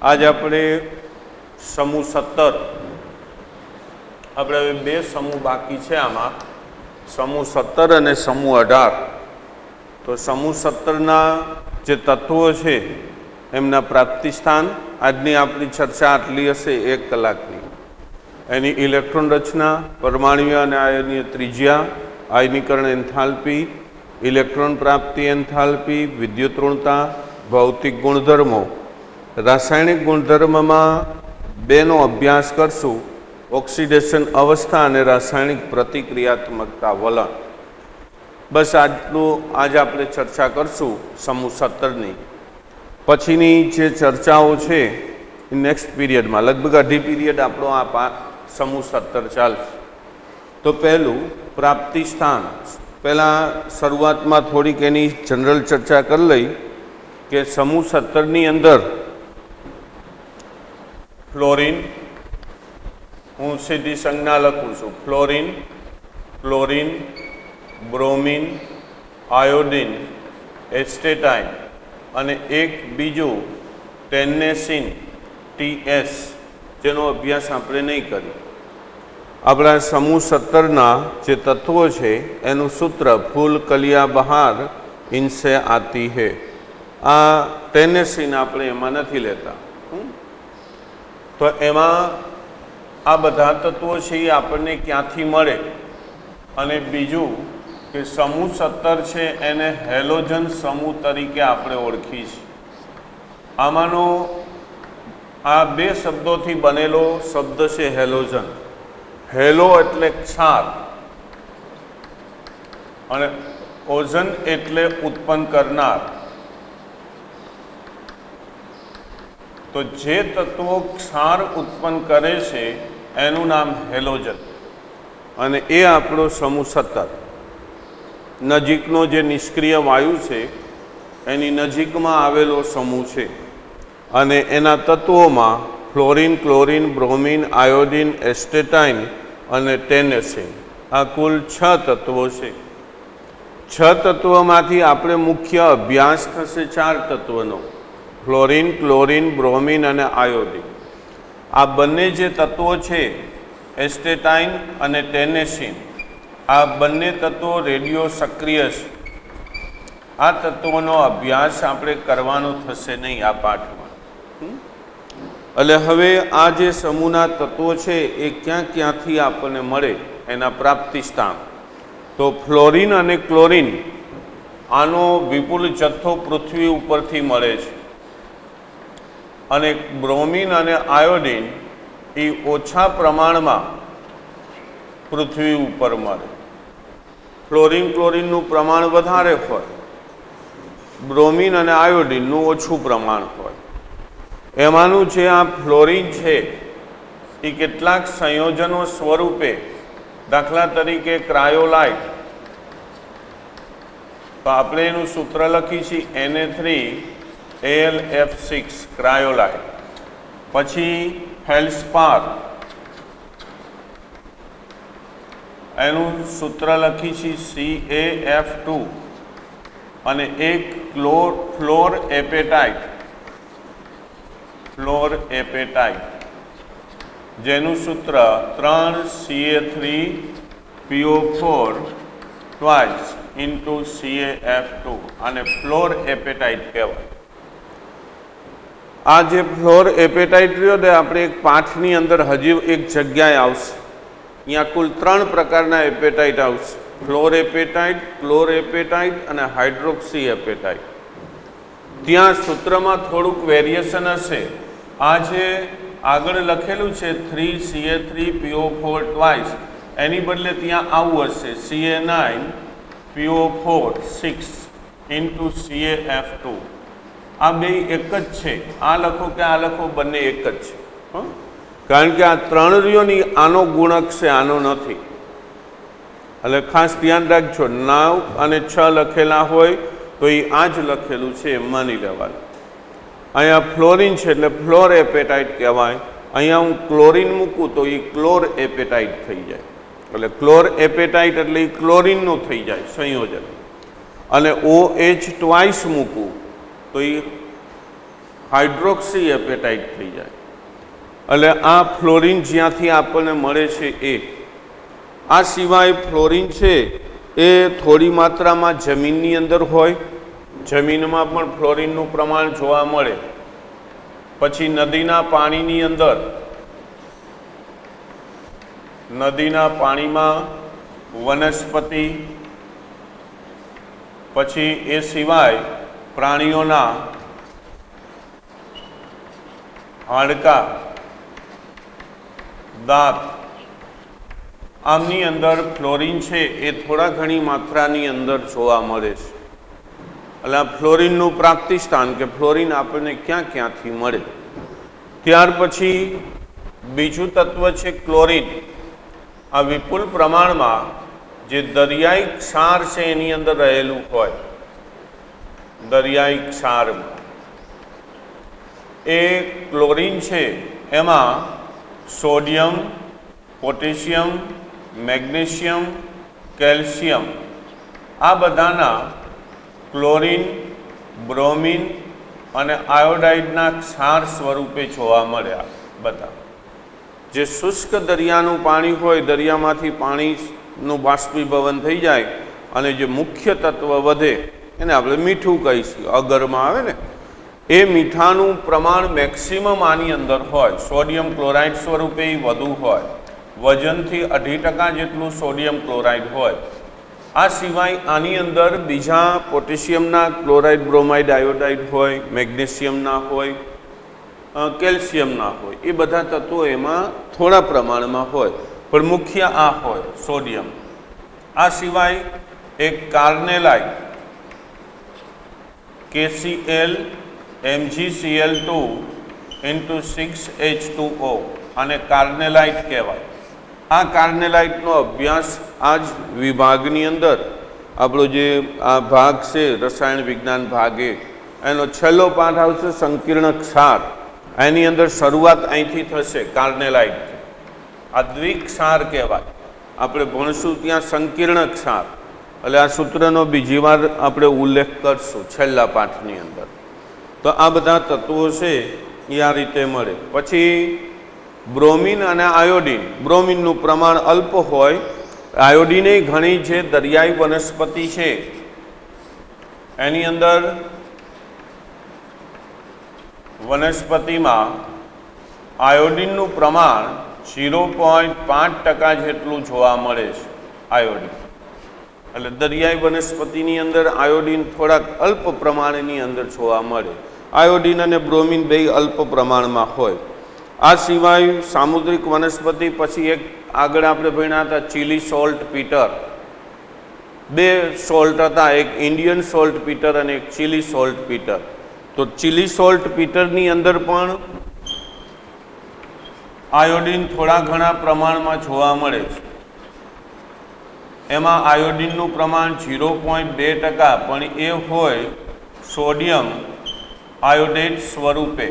आज આપણે સમૂહ 17 આપણે હવે બે સમૂહ બાકી છે આમાં, સમૂહ 17 અને સમૂહ 18. તો સમૂહ 17ના જે તત્વો છે એમના પ્રાપ્તિ સ્થાન, આજની આપણી ચર્ચા આટલી હશે 1 કલાકની. એની ઇલેક્ટ્રોન રચના, પરમાણુય અને આયનીય ત્રિજ્યા, આયનીકરણ એન્થાલ્પી, ઇલેક્ટ્રોન પ્રાપ્તિ એન્થાલ્પી, વિદ્યુતઋણતા, ભૌતિક ગુણધર્મો, રાસાયણિક ગુણધર્મમાં બેનો અભ્યાસ કરશું, ઓક્સિડેશન અવસ્થા અને રાસાયણિક પ્રતિક્રિયાત્મકતા વલણ. બસ આટલું આજ આપણે ચર્ચા કરશું સમૂહ 17ની. પછીની જે ચર્ચાઓ છે એ નેક્સ્ટ પીરિયડમાં, લગભગ અઢી પીરિયડ આપણો આ સમૂહ 17 ચાલશે. તો પહેલું પ્રાપ્તિ સ્થાન. પહેલાં શરૂઆતમાં થોડીક એની જનરલ ચર્ચા કરી લઈ કે સમૂહ 17ની અંદર ફ્લોરિન, હું સીધી સંજ્ઞા લખું છું, ફ્લોરિન, ક્લોરિન, બ્રોમિન, આયોડિન, એસ્ટેટાઇન અને એક બીજું ટેન્નેસિન TS, જેનો અભ્યાસ આપણે નહીં કરીએ. આપણા સમૂહ 17ના જે તત્વો છે એનું સૂત્ર ફૂલ કલિયા બહાર ઇનસે આતી હે. આ ટેન્નેસિન આપણે એમાં નથી લેતા. તો એમાં આ બધા તત્વો છે એ આપણને ક્યાંથી મળે, અને બીજું કે સમૂહ 17 છે એને હેલોજન સમૂહ તરીકે આપણે ઓળખી છે. આમાંનો આ બે શબ્દોથી બનેલો શબ્દ છે હેલોજન. હેલો એટલે ક્ષાર અને ઓઝન એટલે ઉત્પન્ન કરનાર. તો જે તત્વો ક્ષાર ઉત્પન્ન કરે છે એનું નામ હેલોજન, અને એ આપણો સમૂહ 17. નજીકનો જે નિષ્ક્રિય વાયુ છે એની નજીકમાં આવેલો સમૂહ છે, અને એના તત્વોમાં ફ્લોરિન, ક્લોરિન, બ્રોમિન, આયોડિન, એસ્ટેટાઇન અને ટેન્નેસિન, આ કુલ 6 તત્વો છે. 6 તત્વોમાંથી આપણે મુખ્ય અભ્યાસ થશે 4 તત્વનો, ફ્લોરિન, ક્લોરિન, બ્રોમિન અને આયોડિન. આ બંને જે તત્વો છે એસ્ટેટાઇન અને ટેન્નેસિન, આ બંને તત્વો રેડિયો સક્રિય છે. આ તત્વોનો અભ્યાસ આપણે કરવાનો થશે નહીં આ પાઠમાં. એટલે હવે આ જે સમૂહના તત્વો છે એ ક્યાંથી આપણને મળે, એના પ્રાપ્તિ સ્થાન. તો ફ્લોરિન અને ક્લોરિન, આનો વિપુલ જથ્થો પૃથ્વી ઉપરથી મળે છે, અને બ્રોમિન અને આયોડિન એ ઓછા પ્રમાણમાં પૃથ્વી ઉપર મળે. ફ્લોરિન, ક્લોરિનનું પ્રમાણ વધારે હોય, બ્રોમિન અને આયોડિનનું ઓછું પ્રમાણ હોય. એમાંનું જે આ ફ્લોરિન છે એ કેટલાક સંયોજનો સ્વરૂપે, દાખલા તરીકે ક્રાયોલાઇટ, તો આપણે એનું સૂત્ર લખી છીએ Na3Al(F6) ક્રાયોલાઇટ. પછી ફેલ્સ્પાર, એનું સૂત્ર લખી છીએ CaF2, અને એક ફ્લોર એપેટાઇટ, જેનું સૂત્ર 3Ca3PO4 ટ્વાઇસ ઇન્ટુ CaF2, અને ફ્લોર એપેટાઇટ કહેવાય. આ જે ફ્લોર એપેટાઇટ રહ્યો ને, આપણે એક પાઠની અંદર હજી એક જગ્યાએ આવશે. અહીંયા કુલ 3 પ્રકારના એપેટાઇટ આવશે, ફ્લોર એપેટાઇટ, ક્લોર એપેટાઇટ અને હાઇડ્રોક્સી એપેટાઇટ. ત્યાં સૂત્રમાં થોડુંક વેરિએશન હશે. આ જે આગળ લખેલું છે 3Ca3PO4 ટ્વાઇસ, એની બદલે ત્યાં આવું હશે Ca9PO4 6 ઇન્ટુ CaF2. આ બે એક જ છે. આ લખો કે આ લખો, બંને એક જ છે. કારણ કે આ 3 રહ્યોની આનો ગુણક છે, આનો નથી. એટલે ખાસ ધ્યાન રાખજો, 9 અને 6 લખેલા હોય તો એ આ જ લખેલું છે એમ માની લેવાનું. અહીંયા ફ્લોરિન છે એટલે ફ્લોર એપેટાઇટ કહેવાય. અહીંયા હું ક્લોરિન મૂકું તો એ ક્લોર એપેટાઇટ થઈ જાય. એટલે ક્લોર એપેટાઇટ એટલે એ ક્લોરિનનું થઈ જાય સંયોજન. અને OH ટ્વાઇસ મૂકું તો એ હાઇડ્રોક્સી એપેટાઇટ થઈ જાય. એટલે આ ફ્લોરિન જ્યાંથી આપણને મળે છે એ. આ સિવાય ફ્લોરિન છે એ થોડી માત્રામાં જમીનની અંદર હોય, જમીનમાં પણ ફ્લોરિનનું પ્રમાણ જોવા મળે. પછી નદીના પાણીની અંદર, નદીના પાણીમાં વનસ્પતિ, પછી એ સિવાય પ્રાણીઓના હાડકા, દાંત, આમની અંદર ફ્લોરિન છે એ થોડા ઘણી માત્રાની અંદર જોવા મળે છે. એટલે આ ફ્લોરિનનું પ્રાપ્તિ સ્થાન કે ફ્લોરિન આપણને ક્યાં ક્યાંથી મળે. ત્યાર પછી બીજું તત્વ છે ક્લોરિન. આ વિપુલ પ્રમાણમાં જે દરિયાઈ ક્ષાર છે એની અંદર રહેલું હોય, દરિયાઈ ક્ષારમાં એ ક્લોરિન છે એમાં સોડિયમ, પોટેશિયમ, મેગ્નેશિયમ, કેલ્શિયમ આ બધાના ક્લોરિન, બ્રોમિન અને આયોડાઇડના ક્ષાર સ્વરૂપે જોવા મળ્યા. બધા જે શુષ્ક દરિયાનું પાણી હોય, દરિયામાંથી પાણીનું બાષ્પીભવન થઈ જાય અને જે મુખ્ય તત્વ વધે એને આપણે મીઠું કહીશું, અગરમાં આવે ને, એ મીઠાનું પ્રમાણ મેક્સિમમ આની અંદર હોય. સોડિયમ ક્લોરાઇડ સ્વરૂપે વધુ હોય, વજનથી 2.5% જેટલું સોડિયમ ક્લોરાઇડ હોય. આ સિવાય આની અંદર બીજા પોટેશિયમના ક્લોરાઇડ, બ્રોમાઇડ, આયોડાઇડ હોય, મેગ્નેશિયમના હોય, કેલ્શિયમના હોય. એ બધા તત્વો એમાં થોડા પ્રમાણમાં હોય, પણ મુખ્ય આ હોય સોડિયમ. આ સિવાય એક કાર્નેલાઇટ, KCl MgCl2 × 6H2O અને કાર્નેલાઇટ કહેવાય. આ કાર્નેલાઇટનો અભ્યાસ આ જ વિભાગની અંદર આપણો જે આ ભાગ છે રસાયણ વિજ્ઞાન ભાગે, એનો છેલ્લો પાઠ આવશે સંકીર્ણ ક્ષાર. એની અંદર શરૂઆત અહીંથી થશે કાર્નેલાઇટથી. આ દ્વિક્ષાર કહેવાય. આપણે ભણશું ત્યાં સંકીર્ણ ક્ષાર. એટલે આ સૂત્રનો બીજી વાર આપણે ઉલ્લેખ કરશું છેલ્લા પાઠની અંદર. તો આ બધા તત્વો છે એ આ રીતે મળે. પછી બ્રોમિન અને આયોડિન. બ્રોમિનનું પ્રમાણ અલ્પ હોય, આયોડિને ઘણી જે દરિયાઈ વનસ્પતિ છે એની અંદર વનસ્પતિમાં આયોડિનનું પ્રમાણ 0.5% જેટલું જોવા મળે છે. આયોડિન એટલે દરિયાઈ વનસ્પતિની અંદર આયોડિન થોડાક અલ્પ પ્રમાણની અંદર જોવા મળે. આયોડિન અને બ્રોમિન બે અલ્પ પ્રમાણમાં હોય. આ સિવાય સામુદ્રિક વનસ્પતિ, પછી એક આગળ આપણે ભણ્યા હતા ચીલી સોલ્ટ પીટર. બે સોલ્ટ હતા, એક ઇન્ડિયન સોલ્ટ પીટર અને એક ચીલી સોલ્ટ પીટર. તો ચીલી સોલ્ટ પીટરની અંદર પણ આયોડિન થોડા ઘણા પ્રમાણમાં જોવા મળે છે. એમાં આયોડિનનું પ્રમાણ 0.2%, પણ એ હોય સોડિયમ આયોડેટ સ્વરૂપે.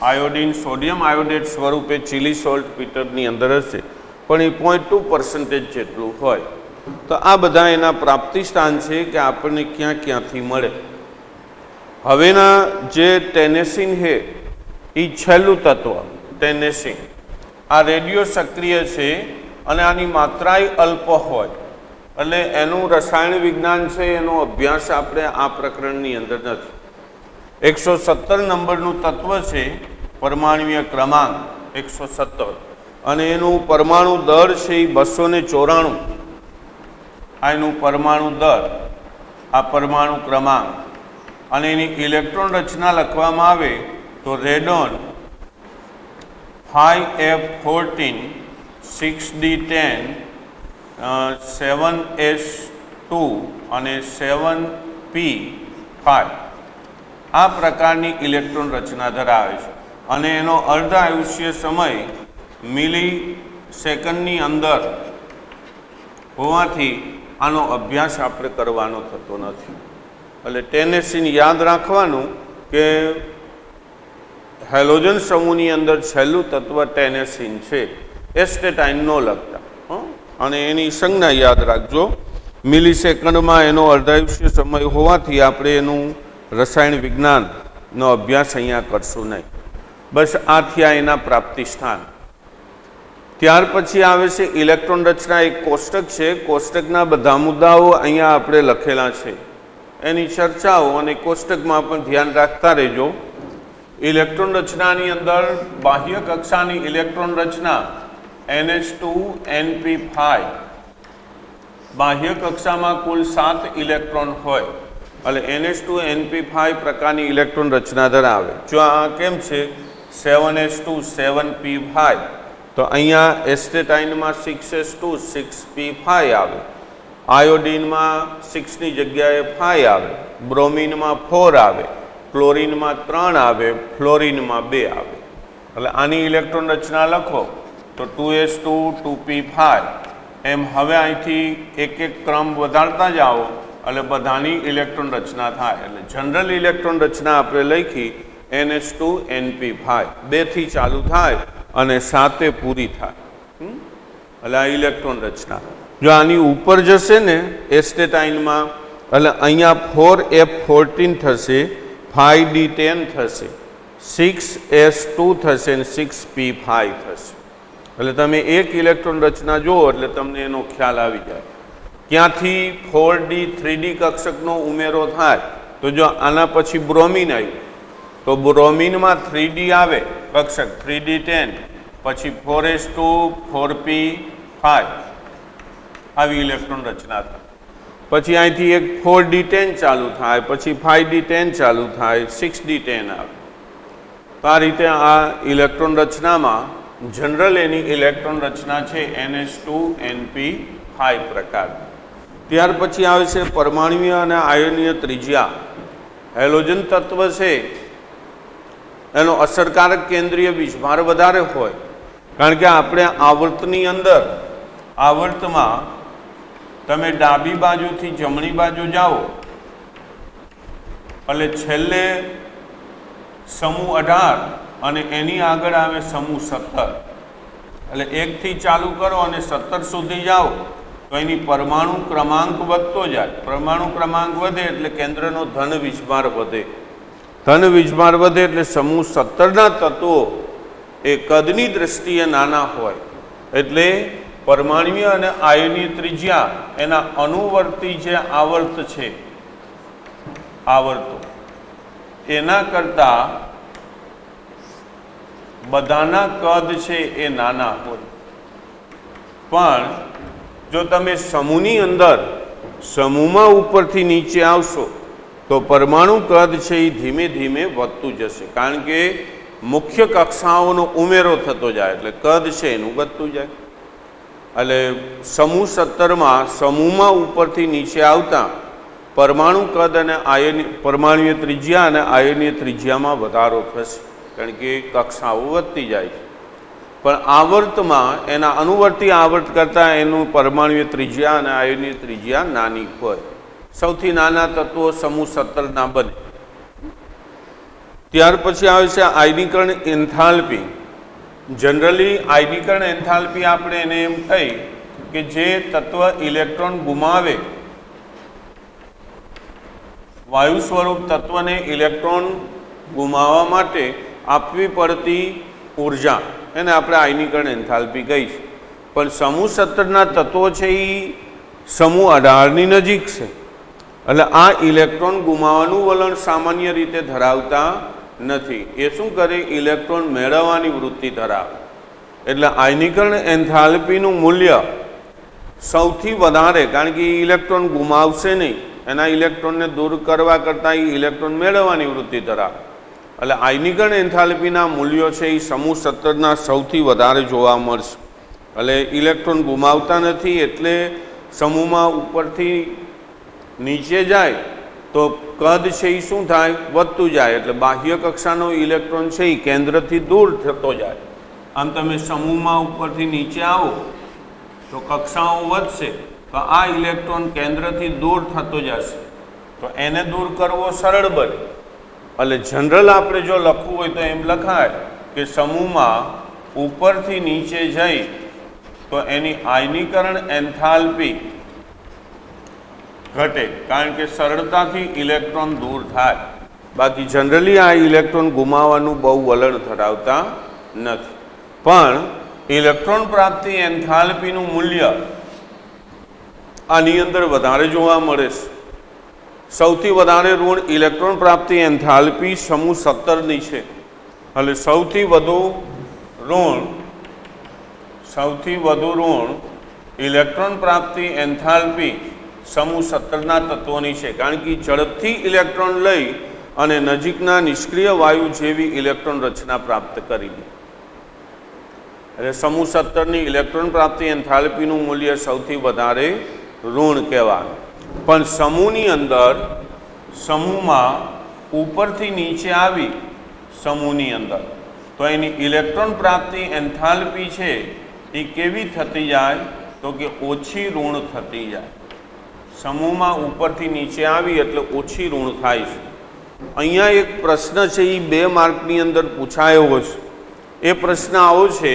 આયોડિન સોડિયમ આયોડેટ સ્વરૂપે ચીલી સોલ્ટ પીટરની અંદર હશે, પણ એ 0.2% જેટલું હોય. તો આ બધા એના પ્રાપ્તિ સ્થાન છે કે આપણને ક્યાં ક્યાંથી મળે. હવેના જે ટેનેસિન છે એ છેલ્લું તત્વ ટેનેસિન. આ રેડિયો સક્રિય છે અને આની માત્રાય અલ્પ હોય, એટલે એનું રસાયણ વિજ્ઞાન છે એનો અભ્યાસ આપણે આ પ્રકરણની અંદર નથી. 117 નંબરનું તત્વ છે, પરમાણુય ક્રમાંક 117, અને એનું પરમાણુ દળ છે એ 294. આ એનું પરમાણુ દળ, આ પરમાણુ ક્રમાંક, અને એની ઇલેક્ટ્રોન રચના લખવામાં આવે તો રેડોન 5F14 6D10 7S2 અને 7P5 આ પ્રકારની ઇલેક્ટ્રોન રચના ધરાવે છે. અને એનો અર્ધ આયુષ્ય સમય મિલી સેકન્ડની અંદર હોવાથી આનો અભ્યાસ આપણે કરવાનો થતો નથી. એટલે ટેનેસિન યાદ રાખવાનું કે હેલોજન સમૂહની અંદર છેલ્લું તત્વ ટેનેસિન છે, એસ્ટેટાઇન ન લખતા. અને એની સંજ્ઞા યાદ રાખજો. મિલી સેકન્ડમાં એનો અર્ધાયુષ્ય સમય હોવાથી આપણે એનું રસાયણ વિજ્ઞાન નો અભ્યાસ અહીંયા કરશું નહીં. બસ આ થયા એના પ્રાપ્તિ સ્થાન. ત્યાર પછી આવે છે ઇલેક્ટ્રોન રચના. એક કોષ્ટક છે, કોષ્ટકના બધા મુદ્દાઓ અહીંયા આપણે લખેલા છે, એની ચર્ચાઓ અને કોષ્ટકમાં પણ ધ્યાન રાખતા રહેજો. ઇલેક્ટ્રોન રચનાની અંદર બાહ્ય કક્ષાની ઇલેક્ટ્રોન રચના NH2NP5. બાહ્ય કક્ષામાં કુલ 7 ઇલેક્ટ્રોન હોય એટલે NH2NP5 પ્રકારની ઇલેક્ટ્રોન રચના ધરાવે. જો આ કેમ છે 7s2 7p5, તો અહીંયા એસ્ટેટાઇનમાં 6s2 6p5 આવે, આયોડિનમાં 6 ની જગ્યાએ 5 આવે, બ્રોમિનમાં 4 આવે, ક્લોરિનમાં 3 આવે, ફ્લોરિનમાં 2 આવે. એટલે આની ઇલેક્ટ્રોન રચના લખો તો 2s2 2p5 એમ. હવે અહીંથી એક એક ક્રમ વધારતા જાઓ એટલે બધાની ઇલેક્ટ્રોન રચના થાય. એટલે જનરલ ઇલેક્ટ્રોન રચના આપણે લખી NH2NP5, 2 થી ચાલુ થાય અને 7 પૂરી થાય. એટલે આ ઇલેક્ટ્રોન રચના. જો આની ઉપર જશે ને એસ્ટેટાઇનમાં એટલે અહીંયા 4f14 થશે, 5d10 થશે, 6s2 થશે અને 6p5 થશે. એટલે તમે એક ઇલેક્ટ્રોન રચના જુઓ એટલે તમને એનો ખ્યાલ આવી જાય. ક્યાંથી 4d 3d કક્ષકનો ઉમેરો થાય તો જો આના પછી બ્રોમિન આવ્યું તો બ્રોમિનમાં 3d આવે કક્ષક 3d10, પછી 4s2 4p5 આવી ઇલેક્ટ્રોન રચના થાય. પછી અહીંથી એક 4d10 ચાલુ થાય, પછી 5d10 ચાલુ થાય, 6d10 આવે. તો આ રીતે આ ઇલેક્ટ્રોન રચનામાં જનરલ એની ઇલેક્ટ્રોન રચના છે NH2NP5 પ્રકાર. ત્યાર પછી આવે છે પરમાણુય અને આયનીય ત્રિજ્યા. હેલોજન તત્વ છે એનો અસરકારક કેન્દ્રીય વીજભાર વધારે હોય, કારણ કે આપણે આવર્તની અંદર આવર્તમાં તમે ડાબી બાજુથી જમણી બાજુ જાઓ એટલે છેલ્લે સમૂહ 18 અને એની આગળ આવે સમૂહ 17. એટલે 1 થી ચાલુ કરો અને 17 સુધી જાઓ તો એની પરમાણુ ક્રમાંક વધતો જાય. પરમાણુ ક્રમાંક વધે એટલે કેન્દ્રનો ધન વીજભાર વધે. ધન વીજભાર વધે એટલે સમૂહ 17ના તત્વો એ કદની દ્રષ્ટિએ નાના હોય એટલે પરમાણુય અને આયનીય ત્રિજ્યા એના અનુવર્તી જે આવર્ત છે આવર્તો એના કરતા બધાના કદ છે એ નાના હોય. પણ જો તમે સમૂહની અંદર સમૂહમાં ઉપરથી નીચે આવશો તો પરમાણુ કદ છે એ ધીમે ધીમે વધતું જશે, કારણ કે મુખ્ય કક્ષાઓનો ઉમેરો થતો જાય એટલે કદ છે એનું વધતું જાય. એટલે સમૂહ 17માં સમૂહમાં ઉપરથી નીચે આવતા પરમાણુ કદ અને પરમાણુય ત્રિજ્યા અને આયનીય ત્રિજ્યામાં વધારો થશે, કારણ કે કક્ષાઓ વધતી જાય છે. પણ આવર્તમાં એના અનુવર્તી આવર્ત કરતાં એનું પરમાણુય ત્રિજ્યા અને આયનીય ત્રિજ્યા નાની હોય. સૌથી નાના તત્વો સમૂહ 17 ના બને. ત્યાર પછી આવે છે આયનીકરણ એન્થાલ્પી. જનરલી આયનીકરણ એન્થાલ્પી આપણે એને એમ કહી કે જે તત્વ ઇલેક્ટ્રોન ગુમાવે, વાયુ સ્વરૂપ તત્વને ઇલેક્ટ્રોન ગુમાવવા માટે આપવી પડતી ઉર્જા એને આપણે આયનીકરણ એન્થાલ્પી કહીશું. પણ સમૂહ 17ના તત્વો છે એ સમૂહ 18ની નજીક છે એટલે આ ઇલેક્ટ્રોન ગુમાવવાનું વલણ સામાન્ય રીતે ધરાવતા નથી. એ શું કરે? ઇલેક્ટ્રોન મેળવવાની વૃત્તિ ધરાવે. એટલે આયનીકરણ એન્થાલ્પીનું મૂલ્ય સૌથી વધારે, કારણ કે એ ઇલેક્ટ્રોન ગુમાવશે નહીં, એના ઇલેક્ટ્રોનને દૂર કરવા કરતાં એ ઇલેક્ટ્રોન મેળવવાની વૃત્તિ ધરાવે. એટલે આયનીકરણ એન્થાલ્પીના મૂલ્યો છે એ સમૂહ 17ના સૌથી વધારે જોવા મળશે. એટલે ઇલેક્ટ્રોન ગુમાવતા નથી એટલે સમૂહમાં ઉપરથી નીચે જાય તો કદ છે એ શું થાય? વધતું જાય. એટલે બાહ્ય કક્ષાનો ઇલેક્ટ્રોન છે એ કેન્દ્રથી દૂર થતો જાય. આમ તમે સમૂહમાં ઉપરથી નીચે આવો તો કક્ષાઓ વધશે તો આ ઇલેક્ટ્રોન કેન્દ્રથી દૂર થતો જશે, તો એને દૂર કરવો સરળ બને. એટલે જનરલ આપણે જો લખવું હોય તો એમ લખાય કે સમૂહમાં ઉપરથી નીચે જઈ તો એની આયનીકરણ એન્થાલ્પી ઘટે, કારણ કે સરળતાથી ઇલેક્ટ્રોન દૂર થાય. બાકી જનરલી આ ઇલેક્ટ્રોન ગુમાવવાનું બહુ વલણ ધરાવતા નથી. પણ ઇલેક્ટ્રોન પ્રાપ્તિ એન્થાલ્પીનું મૂલ્ય આની અંદર વધારે જોવા મળે છે. સૌથી વધારે ઋણ ઇલેક્ટ્રોન પ્રાપ્તિ એન્થાલ્પી સમૂહ 17ની છે. એટલે સૌથી વધુ ઋણ ઇલેક્ટ્રોન પ્રાપ્તિ એન્થાલ્પી સમૂહ 17ના તત્વોની છે. કારણ કે ઝડપથી ઇલેક્ટ્રોન લઈ અને નજીકના નિષ્ક્રિય વાયુ જેવી ઇલેક્ટ્રોન રચના પ્રાપ્ત કરી લે. એટલે સમૂહ 17ની ઇલેક્ટ્રોન પ્રાપ્તિ એન્થાલ્પીનું મૂલ્ય સૌથી વધારે ઋણ કહેવાય. પણ સમૂહની અંદર સમૂહમાં ઉપરથી નીચે આવી સમૂહની અંદર તો એની ઇલેક્ટ્રોન પ્રાપ્તિ એન્થાલ્પી છે એ કેવી થતી જાય તો કે ઓછી ઋણ થતી જાય. સમૂહમાં ઉપરથી નીચે આવી એટલે ઓછી ઋણ થાય છે. અહીંયા એક પ્રશ્ન છે એ 2 માર્કની અંદર પૂછાયો છે. એ પ્રશ્ન આવો છે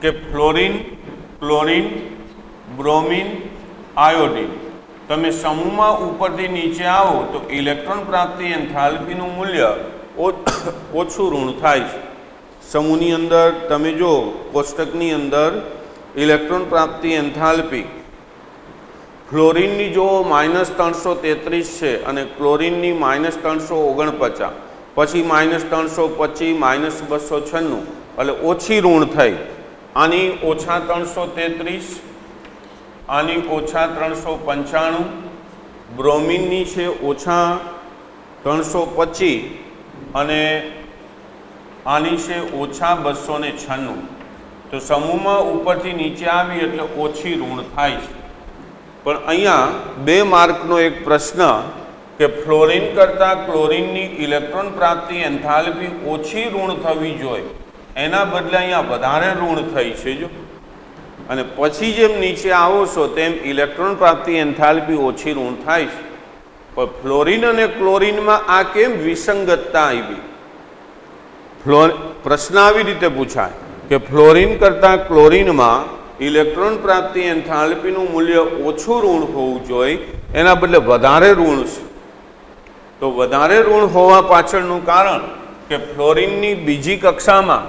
કે ફ્લોરિન, ક્લોરિન, બ્રોમિન, આયોડિન તમે સમૂહમાં ઉપરથી નીચે આવો તો ઇલેક્ટ્રોન પ્રાપ્તિ એન્થાલ્પીનું મૂલ્ય ઓછું ઋણ થાય છે. સમૂહની અંદર તમે જો કોષ્ટકની અંદર ઇલેક્ટ્રોન પ્રાપ્તિ એન્થાલ્પી ફ્લોરિનની જો -333 છે અને ક્લોરિનની -349, પછી -325, -296 એટલે ઓછી ઋણ થઈ. આની -333, આની -395, બ્રોમિનની છે -325 અને આની છે -296. તો સમૂહમાં ઉપરથી નીચે આવી એટલે ઓછી ઋણ થાય છે. પણ અહીંયા 2 માર્કનો એક પ્રશ્ન કે ફ્લોરિન કરતાં ક્લોરિનની ઇલેક્ટ્રોન પ્રાપ્તિ એન્થાલ્પી ઓછી ઋણ થવી જોઈએ, એના બદલે અહીંયા વધારે ઋણ થઈ છે. જો અને પછી જેમ નીચે આવો છો તેમ ઇલેક્ટ્રોન પ્રાપ્તિ એન્થાલ્પી ઓછી ઋણ થાય છે. પણ ફ્લોરિન અને ક્લોરિનમાં આ કેમ વિસંગતતા આવી? પ્રશ્ન આવી રીતે પૂછાય કે ફ્લોરિન કરતાં ક્લોરિનમાં ઇલેક્ટ્રોન પ્રાપ્તિ એન્થાલ્પીનું મૂલ્ય ઓછું ઋણ હોવું જોઈએ, એના બદલે વધારે ઋણ છે. તો વધારે ઋણ હોવા પાછળનું કારણ કે ફ્લોરિનની બીજી કક્ષામાં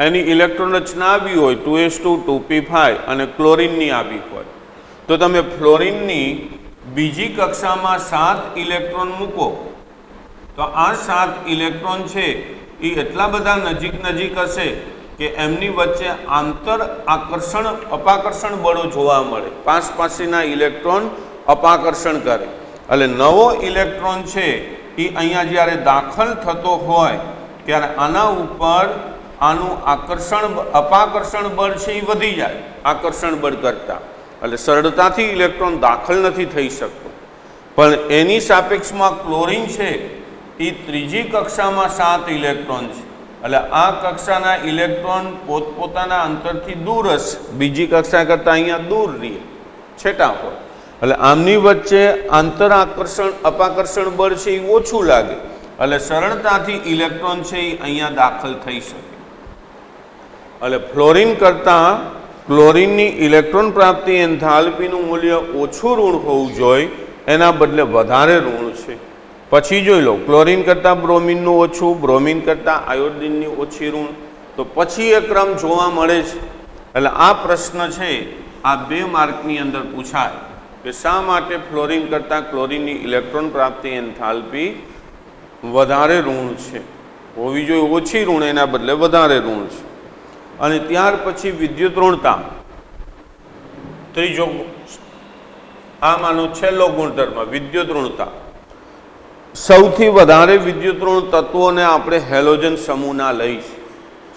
એની ઇલેક્ટ્રોન રચના આવી હોય 2s2 2p5 અને ક્લોરિનની આવી હોય તો તમે ફ્લોરિનની બીજી કક્ષામાં 7 ઇલેક્ટ્રોન મૂકો તો આ 7 ઇલેક્ટ્રોન છે એ એટલા બધા નજીક હશે કે એમની વચ્ચે આંતર આકર્ષણ અપાકર્ષણ બળો જોવા મળે. પાસેના ઇલેક્ટ્રોન અપાકર્ષણ કરે એટલે નવો ઇલેક્ટ્રોન છે એ અહીંયા જ્યારે દાખલ થતો હોય ત્યારે આના ઉપર આનું અપાકર્ષણ બળ છે એ વધી જાય આકર્ષણ બળ કરતાં. એટલે સરળતાથી ઇલેક્ટ્રોન દાખલ નથી થઈ શકતો. પણ એની સાપેક્ષમાં ક્લોરિન છે એ ત્રીજી કક્ષામાં 7 ઇલેક્ટ્રોન છે. એટલે આ કક્ષાના ઇલેક્ટ્રોન પોતપોતાના અંતરથી દૂર હશે, બીજી કક્ષા કરતાં અહીંયા દૂર રહે, છેટા હોય. એટલે આમની વચ્ચે આંતર આકર્ષણ અપાકર્ષણ બળ છે એ ઓછું લાગે એટલે સરળતાથી ઇલેક્ટ્રોન છે એ અહીંયા દાખલ થઈ શકે. એટલે ફ્લોરિન કરતાં ક્લોરિનની ઇલેક્ટ્રોન પ્રાપ્તિ એન્થાલ્પીનું મૂલ્ય ઓછું ઋણ હોવું જોઈએ, એના બદલે વધારે ઋણ છે. પછી જોઈ લો ક્લોરિન કરતાં બ્રોમિનનું ઓછું, બ્રોમિન કરતાં આયોડિનની ઓછી ઋણ. તો પછી એ ક્રમ જોવા મળે છે. એટલે આ પ્રશ્ન છે આ 2 માર્કની અંદર પૂછાય કે શા માટે ફ્લોરિન કરતાં ક્લોરિનની ઇલેક્ટ્રોન પ્રાપ્તિ એન્થાલ્પી વધારે ઋણ છે, હોવી જોઈએ ઓછી ઋણ, એના બદલે વધારે ઋણ છે. અને ત્યાર પછી વિદ્યુત ઋણતા, ત્રીજો આમાંનો છેલ્લો ગુણધર્મ વિદ્યુત ઋણતા. સૌથી વધારે વિદ્યુત ઋણ તત્વોને આપણે હેલોજન સમૂહના લઈશ.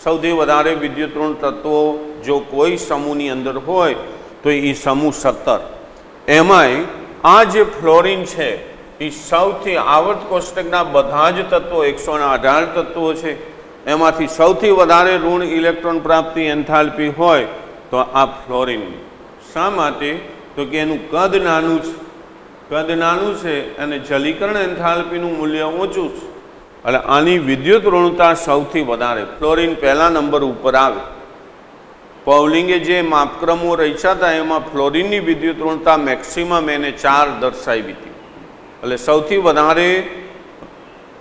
સૌથી વધારે વિદ્યુત ઋણ તત્વો જો કોઈ સમૂહની અંદર હોય તો એ સમૂહ 17. એમાંય આ જે ફ્લોરિન છે એ સૌથી આવર્ત કોષ્ટકના બધા જ તત્વો 118 તત્વો છે એમાંથી સૌથી વધારે ઋણ ઇલેક્ટ્રોન પ્રાપ્તિ એન્થાલ્પી હોય તો આ ફ્લોરિન. શા માટે? તો કે એનું કદ નાનું છે અને જલીકરણ એન્થાલ્પીનું મૂલ્ય ઓછું છે. એટલે આની વિદ્યુત ઋણતા સૌથી વધારે. ફ્લોરિન પહેલા નંબર ઉપર આવે. પૌલિંગે જે માપક્રમો રચ્યા હતા એમાં ફ્લોરિનની વિદ્યુત ઋણતા મેક્સિમમ એને 4 દર્શાવી હતી. એટલે સૌથી વધારે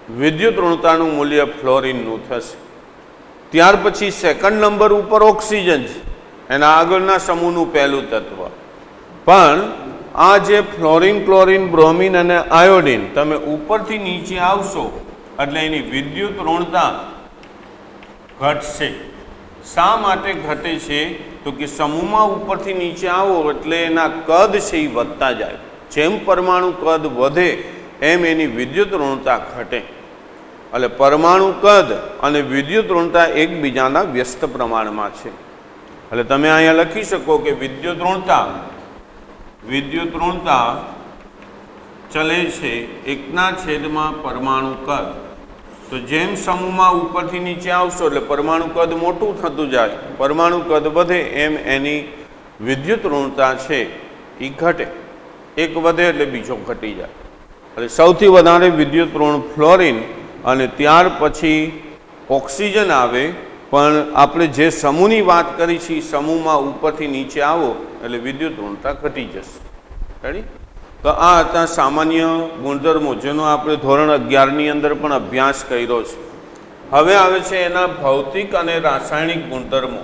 વિદ્યુત ઋણતાનું મૂલ્ય ફ્લોરિનનું થશે. ત્યાર પછી સેકન્ડ નંબર ઉપર ઓક્સિજન છે, એના આગળના સમૂહનું પહેલું તત્વ. પણ આ જે ફ્લોરિન, ક્લોરિન, બ્રોમિન અને આયોડિન, તમે ઉપરથી નીચે આવશો એટલે એની વિદ્યુત ઋણતા ઘટશે. શા માટે ઘટે છે? તો કે સમૂહમાં ઉપરથી નીચે આવો એટલે એના કદ છે એ વધતા જાય. જેમ પરમાણુ કદ વધે એમ એની વિદ્યુત ઋણતા ઘટે. એટલે પરમાણુ કદ અને વિદ્યુત ઋણતા એકબીજાના વ્યસ્ત પ્રમાણમાં છે. એટલે તમે અહીંયા લખી શકો કે વિદ્યુત ઋણતા ચલે છે 1/, પરમાણુ કદ. તો જેમ સમૂહમાં ઉપરથી નીચે આવશો એટલે પરમાણુ કદ મોટું થતું જાય, પરમાણુ કદ વધે એમ એની વિદ્યુત ઋણતા છે એ ઘટે. એક વધે એટલે બીજો ઘટી જાય. એટલે સૌથી વધારે વિદ્યુત ઋણ ફ્લોરિન અને ત્યાર પછી ઓક્સિજન આવે. પણ આપણે જે સમૂહની વાત કરી છે સમૂહમાં ઉપરથી નીચે આવો એટલે વિદ્યુત ઋણતા ઘટી જશે. રેડી? તો આ હતા સામાન્ય ગુણધર્મો, જેનો આપણે ધોરણ 11ની અંદર પણ અભ્યાસ કર્યો છે. હવે આવે છે એના ભૌતિક અને રાસાયણિક ગુણધર્મો.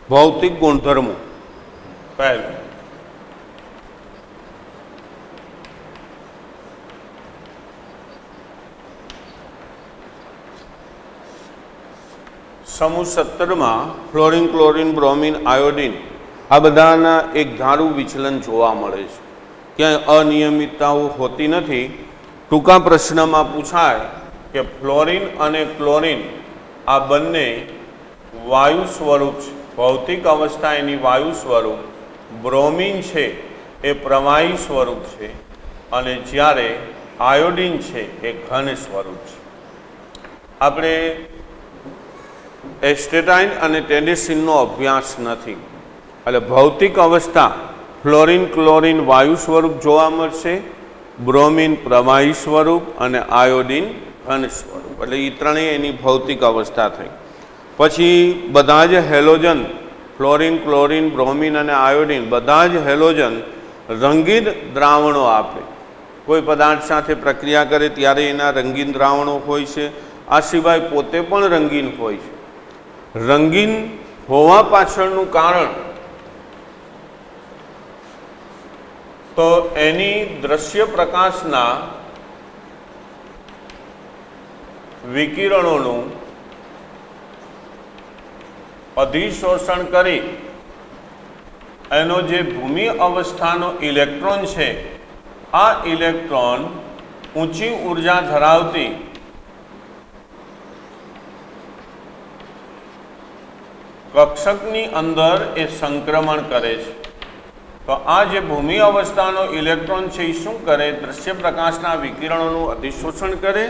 ભૌતિક ગુણધર્મો. પહેલું, સમૂહ 17માં ફ્લોરિન, ક્લોરિન, બ્રોમિન, આયોડિન આ બધાના એક ધારું વિચલન જોવા મળે છે. ક્યાંય અનિયમિતતાઓ હોતી નથી. ટૂંકા પ્રશ્નમાં પૂછાય કે ફ્લોરિન અને ક્લોરિન આ બંને વાયુ સ્વરૂપ છે, ભૌતિક અવસ્થા એની વાયુ સ્વરૂપ. બ્રોમિન છે એ પ્રવાહી સ્વરૂપ છે અને જ્યારે આયોડિન છે એ ઘન સ્વરૂપ છે. આપણે એસ્ટેટાઇન અને ટેન્ડેસિનનો અભ્યાસ નથી. એટલે ભૌતિક અવસ્થા ફ્લોરિન, ક્લોરિન વાયુ સ્વરૂપ જોવા મળશે, બ્રોમિન પ્રવાહી સ્વરૂપ અને આયોડિન ઘન સ્વરૂપ. એટલે એ ત્રણેય એની ભૌતિક અવસ્થા થઈ. પછી બધા જ હેલોજન, ફ્લોરિન, ક્લોરિન, બ્રોમિન અને આયોડિન બધા જ હેલોજન રંગીન દ્રાવણો આપે. કોઈ પદાર્થ સાથે પ્રક્રિયા કરે ત્યારે એના રંગીન દ્રાવણો હોય છે. આ સિવાય પોતે પણ રંગીન હોય છે. રંગીન હોવા પાછળનું કારણ તો એની દ્રશ્ય પ્રકાશના વિકિરણોનું અધિશોષણ કરી એનો જે ભૂમિ અવસ્થાનો ઇલેક્ટ્રોન છે, આ ઇલેક્ટ્રોન ઊંચી ઉર્જા ધરાવતી કક્ષકની અંદર એ સંક્રમણ કરે છે. તો આ જે ભૂમિ અવસ્થાનો ઇલેક્ટ્રોન છે એ શું કરે? દ્રશ્ય પ્રકાશના વિકિરણોનું અધિશોષણ કરે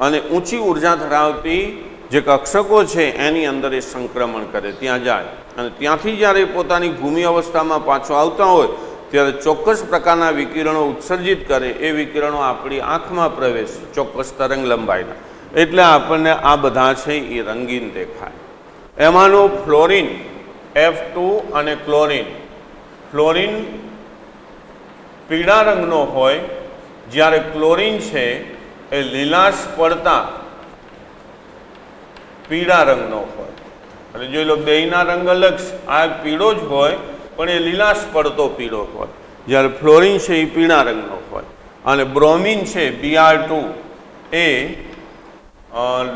અને ઊંચી ઉર્જા ધરાવતી જે કક્ષકો છે એની અંદર એ સંક્રમણ કરે, ત્યાં જાય અને ત્યાંથી જ્યારે પોતાની ભૂમિ અવસ્થામાં પાછો આવતા હોય ત્યારે ચોક્કસ પ્રકારના વિકિરણો ઉત્સર્જિત કરે. એ વિકિરણો આપણી આંખમાં પ્રવેશે, ચોક્કસ તરંગ લંબાઈના. એટલે આપણને આ બધા છે એ રંગીન દેખાય. એમાંનો ફ્લોરિન F2 અને ક્લોરિન. ફ્લોરિન પીળા રંગનો હોય, જ્યારે ક્લોરિન છે એ લીલાશ પડતા પીળા રંગનો હોય. એટલે જોઈ લો, બેયના રંગ અલગ છે. આ પીળો જ હોય પણ એ લીલાશ પડતો પીળો હોય, જ્યારે ફ્લોરિન છે એ પીળા રંગનો હોય. અને બ્રોમિન છે Br2 એ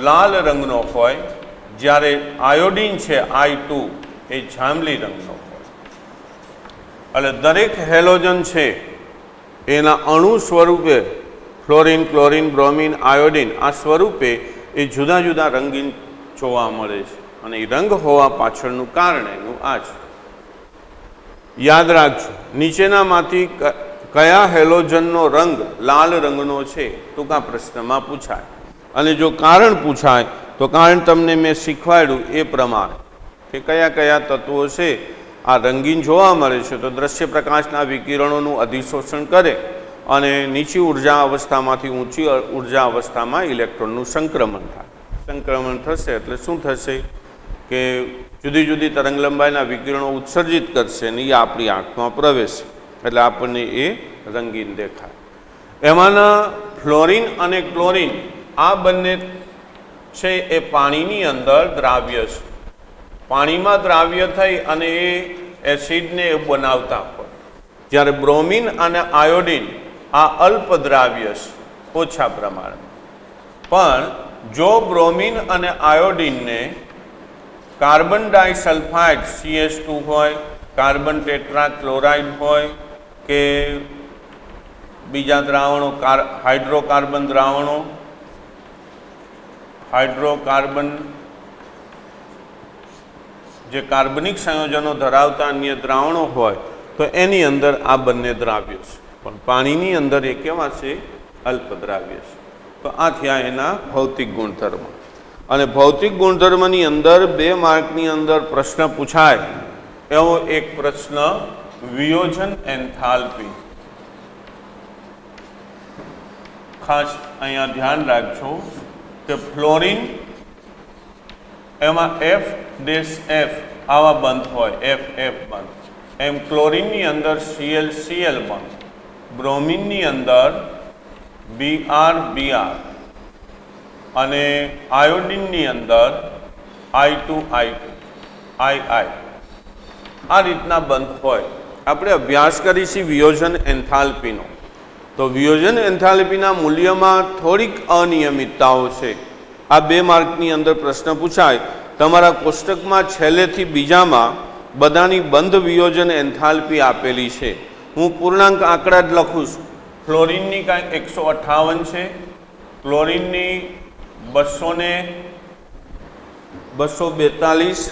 લાલ રંગનો હોય, જ્યારે આયોડિન છે I2 એ જાંબલી રંગનો હોય. એટલે દરેક હેલોજન છે એના અણુ સ્વરૂપે ફ્લોરિન, ક્લોરિન, બ્રોમિન, આયોડિન આ સ્વરૂપે એ જુદા જુદા રંગીન જોવા મળે છે. અને એ રંગ હોવા પાછળનું કારણ એનું આ છે. યાદ રાખજો, નીચેનામાંથી કયા હેલોજનનો રંગ લાલ રંગનો છે? ટૂંકા પ્રશ્નમાં પૂછાય. અને જો કારણ પૂછાય તો કારણ તમને મેં શીખવાડ્યું એ પ્રમાણે કે કયા કયા તત્વો છે આ રંગીન જોવા મળે છે. તો દ્રશ્ય પ્રકાશના વિકિરણોનું અધિશોષણ કરે અને નીચી ઉર્જા અવસ્થામાંથી ઊંચી ઉર્જા અવસ્થામાં ઇલેક્ટ્રોનનું સંક્રમણ થાય. સંક્રમણ થશે એટલે શું થશે કે જુદી જુદી તરંગ લંબાઈના વિકિરણો ઉત્સર્જિત કરશે અને એ આપણી આંખમાં પ્રવેશે એટલે આપણને એ રંગીન દેખાય. એમાંના ફ્લોરિન અને ક્લોરિન આ બંને છે એ પાણીની અંદર દ્રાવ્ય છે. પાણીમાં દ્રાવ્ય થઈ અને એ એસિડને એ બનાવતા હોય, જ્યારે બ્રોમિન અને આયોડિન આ અલ્પ દ્રાવ્ય છે, ઓછા પ્રમાણમાં. પણ જો બ્રોમિન અને આયોડિનને કાર્બન ડાયસલ્ફાઇડ CH2 હોય, કાર્બન ટેટ્રાક્લોરાઇડ હોય કે બીજા દ્રાવણો, હાઇડ્રોકાર્બન દ્રાવણો, હાઇડ્રોકાર્બન જે કાર્બનિક સંયોજનો ધરાવતા અન્ય દ્રાવણો હોય તો એની અંદર આ બંને દ્રાવ્યો છે. પણ પાણીની અંદર એ કેવા છે? અલ્પ દ્રાવ્ય છે. તો આ થયા એના ભૌતિક ગુણધર્મો. અને ભૌતિક ગુણધર્મની અંદર 2 માર્કની અંદર પ્રશ્ન પૂછાય એવો એક પ્રશ્ન વિયોજન એન્થાલ્પી. ખાસ અહીંયા ધ્યાન રાખજો કે ફ્લોરિન એમાં F' આવા બંધ હોય, FF બંધ. એમ ક્લોરિનની અંદર Cl બંધ, બ્રોમિનની અંદર Br અને આયોડિનની અંદર I2 II આ રીતના બંધ હોય. આપણે અભ્યાસ કરીશું વિયોજન એન્થાલ્પીનો. તો વિયોજન એન્થાલ્પીના મૂલ્યમાં થોડીક અનિયમિતતાઓ છે. આ 2 માર્કની અંદર પ્રશ્ન પૂછાય. તમારા કોષ્ટકમાં છેલ્લેથી બીજામાં બધાની બંધ વિયોજન એન્થાલ્પી આપેલી છે. હું પૂર્ણાંક આંકડા જ લખું છું. ફ્લોરિનની કાંઈક 158 છે, ક્લોરિનની 242,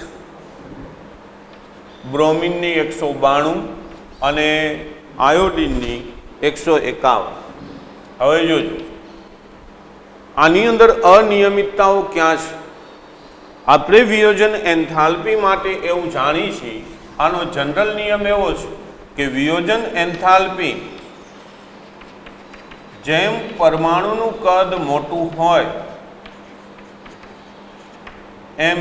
બ્રોમિનની 192 અને આયોડિનની 151. હવે જોજો આની અંદર અનિયમિતતાઓ ક્યાં છે. આપણે વિયોજન એન્થાલ્પી માટે એવું જાણીએ છીએ, આનો જનરલ નિયમ એવો છે કે વિયોજન એન્થાલ્પી જેમ પરમાણુનું કદ મોટું હોય એમ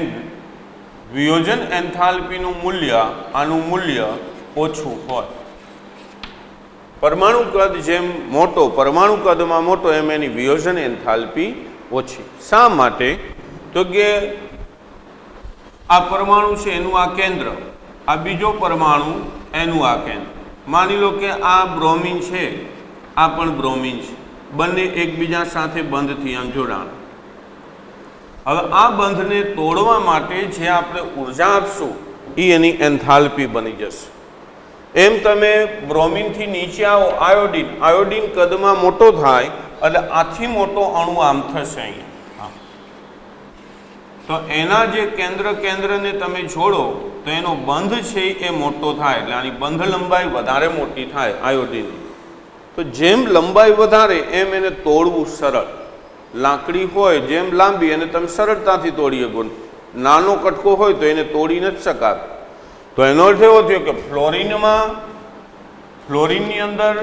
વિયોજન એન્થાલ્પીનું મૂલ્ય, આનું મૂલ્ય ઓછું હોય. પરમાણુ કદ જેમ મોટો, પરમાણુ કદમાં મોટો એમ એની વિયોજન એન્થાલ્પી ઓછી. શા માટે? તો કે આ પરમાણુ છે એનું આ કેન્દ્ર, આ બીજો પરમાણુ એનું આ કેન્દ્ર. માની લો કે આ બ્રોમિન છે, આ પણ બ્રોમિન છે, બંને એકબીજા સાથે બંધથી આમ જોડાણ. હવે આ બંધને તોડવા માટે જે આપણે ઉર્જા આપશું એ એની એન્થાલ્પી બની જશે. એમ તમે બ્રોમિનથી નીચે આવો, આયોડિન કદમાં મોટો થાય એટલે આથી મોટો અણુ આમ થશે અહીંયા. તો એના જે કેન્દ્રને તમે જોડો તો એનો બંધ છે એ મોટો થાય, એટલે આની બંધ લંબાઈ વધારે મોટી થાય આયોડિનની. તો જેમ લંબાઈ વધારે એમ એને તોડવું સરળ. લાકડી હોય જેમ લાંબી એને તમે સરળતાથી તોડી શકો, નાનો કટકો હોય તો એને તોડી નથી શકાતો. તો એનો અર્થ એવો થયો કે ફ્લોરિનની અંદર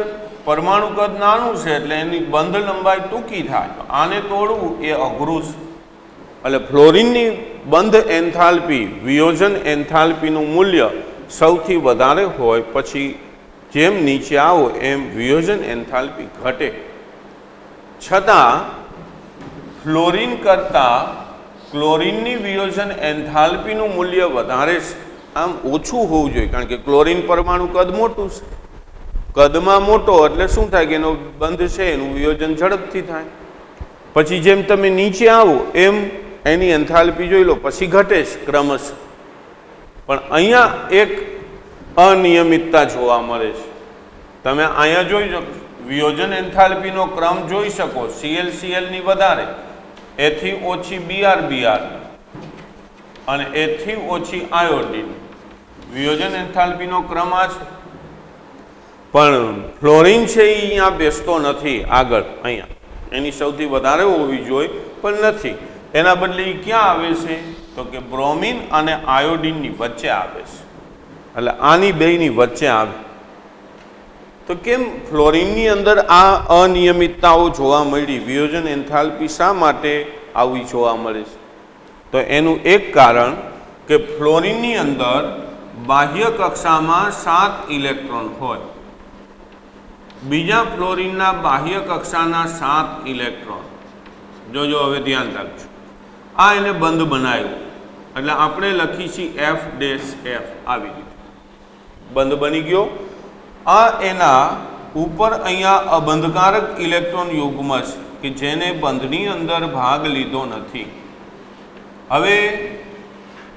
પરમાણુ કદ નાનું છે એટલે એની બંધ લંબાઈ ટૂંકી થાય. તો આને તોડવું એ અઘરું છે. એટલે ફ્લોરિનની બંધ એન્થાલ્પી, વિયોજન એન્થાલ્પીનું મૂલ્ય સૌથી વધારે હોય, પછી જેમ નીચે આવો એમ વિયોજન એન્થાલ્પી ઘટે. છતાં ફ્લોરિન કરતાં ક્લોરિનની વિયોજન એન્થાલ્પીનું મૂલ્ય વધારે છે. આમ ઓછું હોવું જોઈએ, કારણ કે ક્લોરિન પરમાણુ કદ મોટું છે. કદમાં મોટો એટલે શું થાય કે એનો બંધ છે એનું વિયોજન ઝડપથી થાય. પછી જેમ તમે નીચે આવો એમ એની એન્થાલ્પી જોઈ લો, પછી ઘટે છે ક્રમશ. પણ અહીંયા એક અનિયમિતતા જોવા મળે છે. તમે અહીંયા જોઈ શકો, વિયોજન એન્થાલ્પીનો ક્રમ જોઈ શકો. Cl ની વધારે, એથી ઓછી Br અને એથી ઓછી આયોડિન. વિયોજન એન્થાલ્પીનો ક્રમ આ છે. પણ ફ્લોરિન છે એ અહીંયા બેસતો નથી આગળ. અહીંયા એની સૌથી વધારે હોવી જોઈએ પણ નથી. એના બદલે એ ક્યાં આવે છે? તો કે બ્રોમિન અને આયોડિનની વચ્ચે આવે છે. એટલે આની બેયની વચ્ચે આવે. તો કેમ ફ્લોરિનની અંદર આ અનિયમિતતાઓ જોવા મળી? વિયોજન એન્થાલ્પી શા માટે આવી જોવા મળે છે? તો એનું એક કારણ કે ફ્લોરિનની અંદર બાહ્ય કક્ષામાં 7 ઇલેક્ટ્રોન હોય. બીજા ફ્લોરિનના બાહ્ય કક્ષાના 7 ઇલેક્ટ્રોન, જો હવે ધ્યાન રાખજો, આ એને બંધ બનાવ્યું એટલે આપણે લખી છીએ F ડેશ F, આવી રીતે બંધ બની ગયો. આ એના ઉપર અહીંયા અબંધકારક ઇલેક્ટ્રોન યુગ્મ છે કે જેને બંધની અંદર ભાગ લીધો નથી. હવે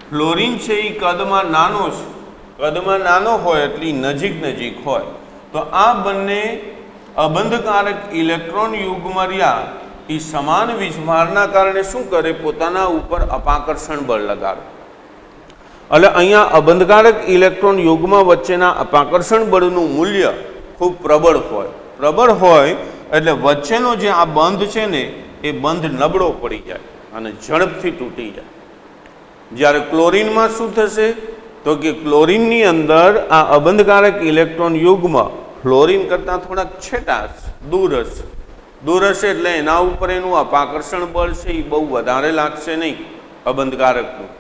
ફ્લોરિન છે એ કદમાં નાનો છે, કદમાં નાનો હોય એટલે નજીક હોય, તો આ બંને અબંધકારક ઇલેક્ટ્રોન યુગ્મ રહ્યા એ સમાન વીજભારના કારણે શું કરે, પોતાના ઉપર અપાકર્ષણ બળ લગાડે. એટલે અહીંયા અબંધકારક ઇલેક્ટ્રોન યુગ્મ વચ્ચેના અપાકર્ષણ બળનું મૂલ્ય ખૂબ પ્રબળ હોય એટલે વચ્ચેનો જે આ બંધ છે ને એ બંધ નબળો પડી જાય અને ઝડપથી તૂટી જાય. જ્યારે ક્લોરીનમાં શું થશે તો કે ક્લોરીનની અંદર આ અબંધકારક ઇલેક્ટ્રોન યુગ્મ ફ્લોરિન કરતાં થોડાક છેટા દૂર હશે એટલે એના ઉપર એનું અપાકર્ષણ બળ છે એ બહુ વધારે લાગશે નહીં અબંધકારકનું.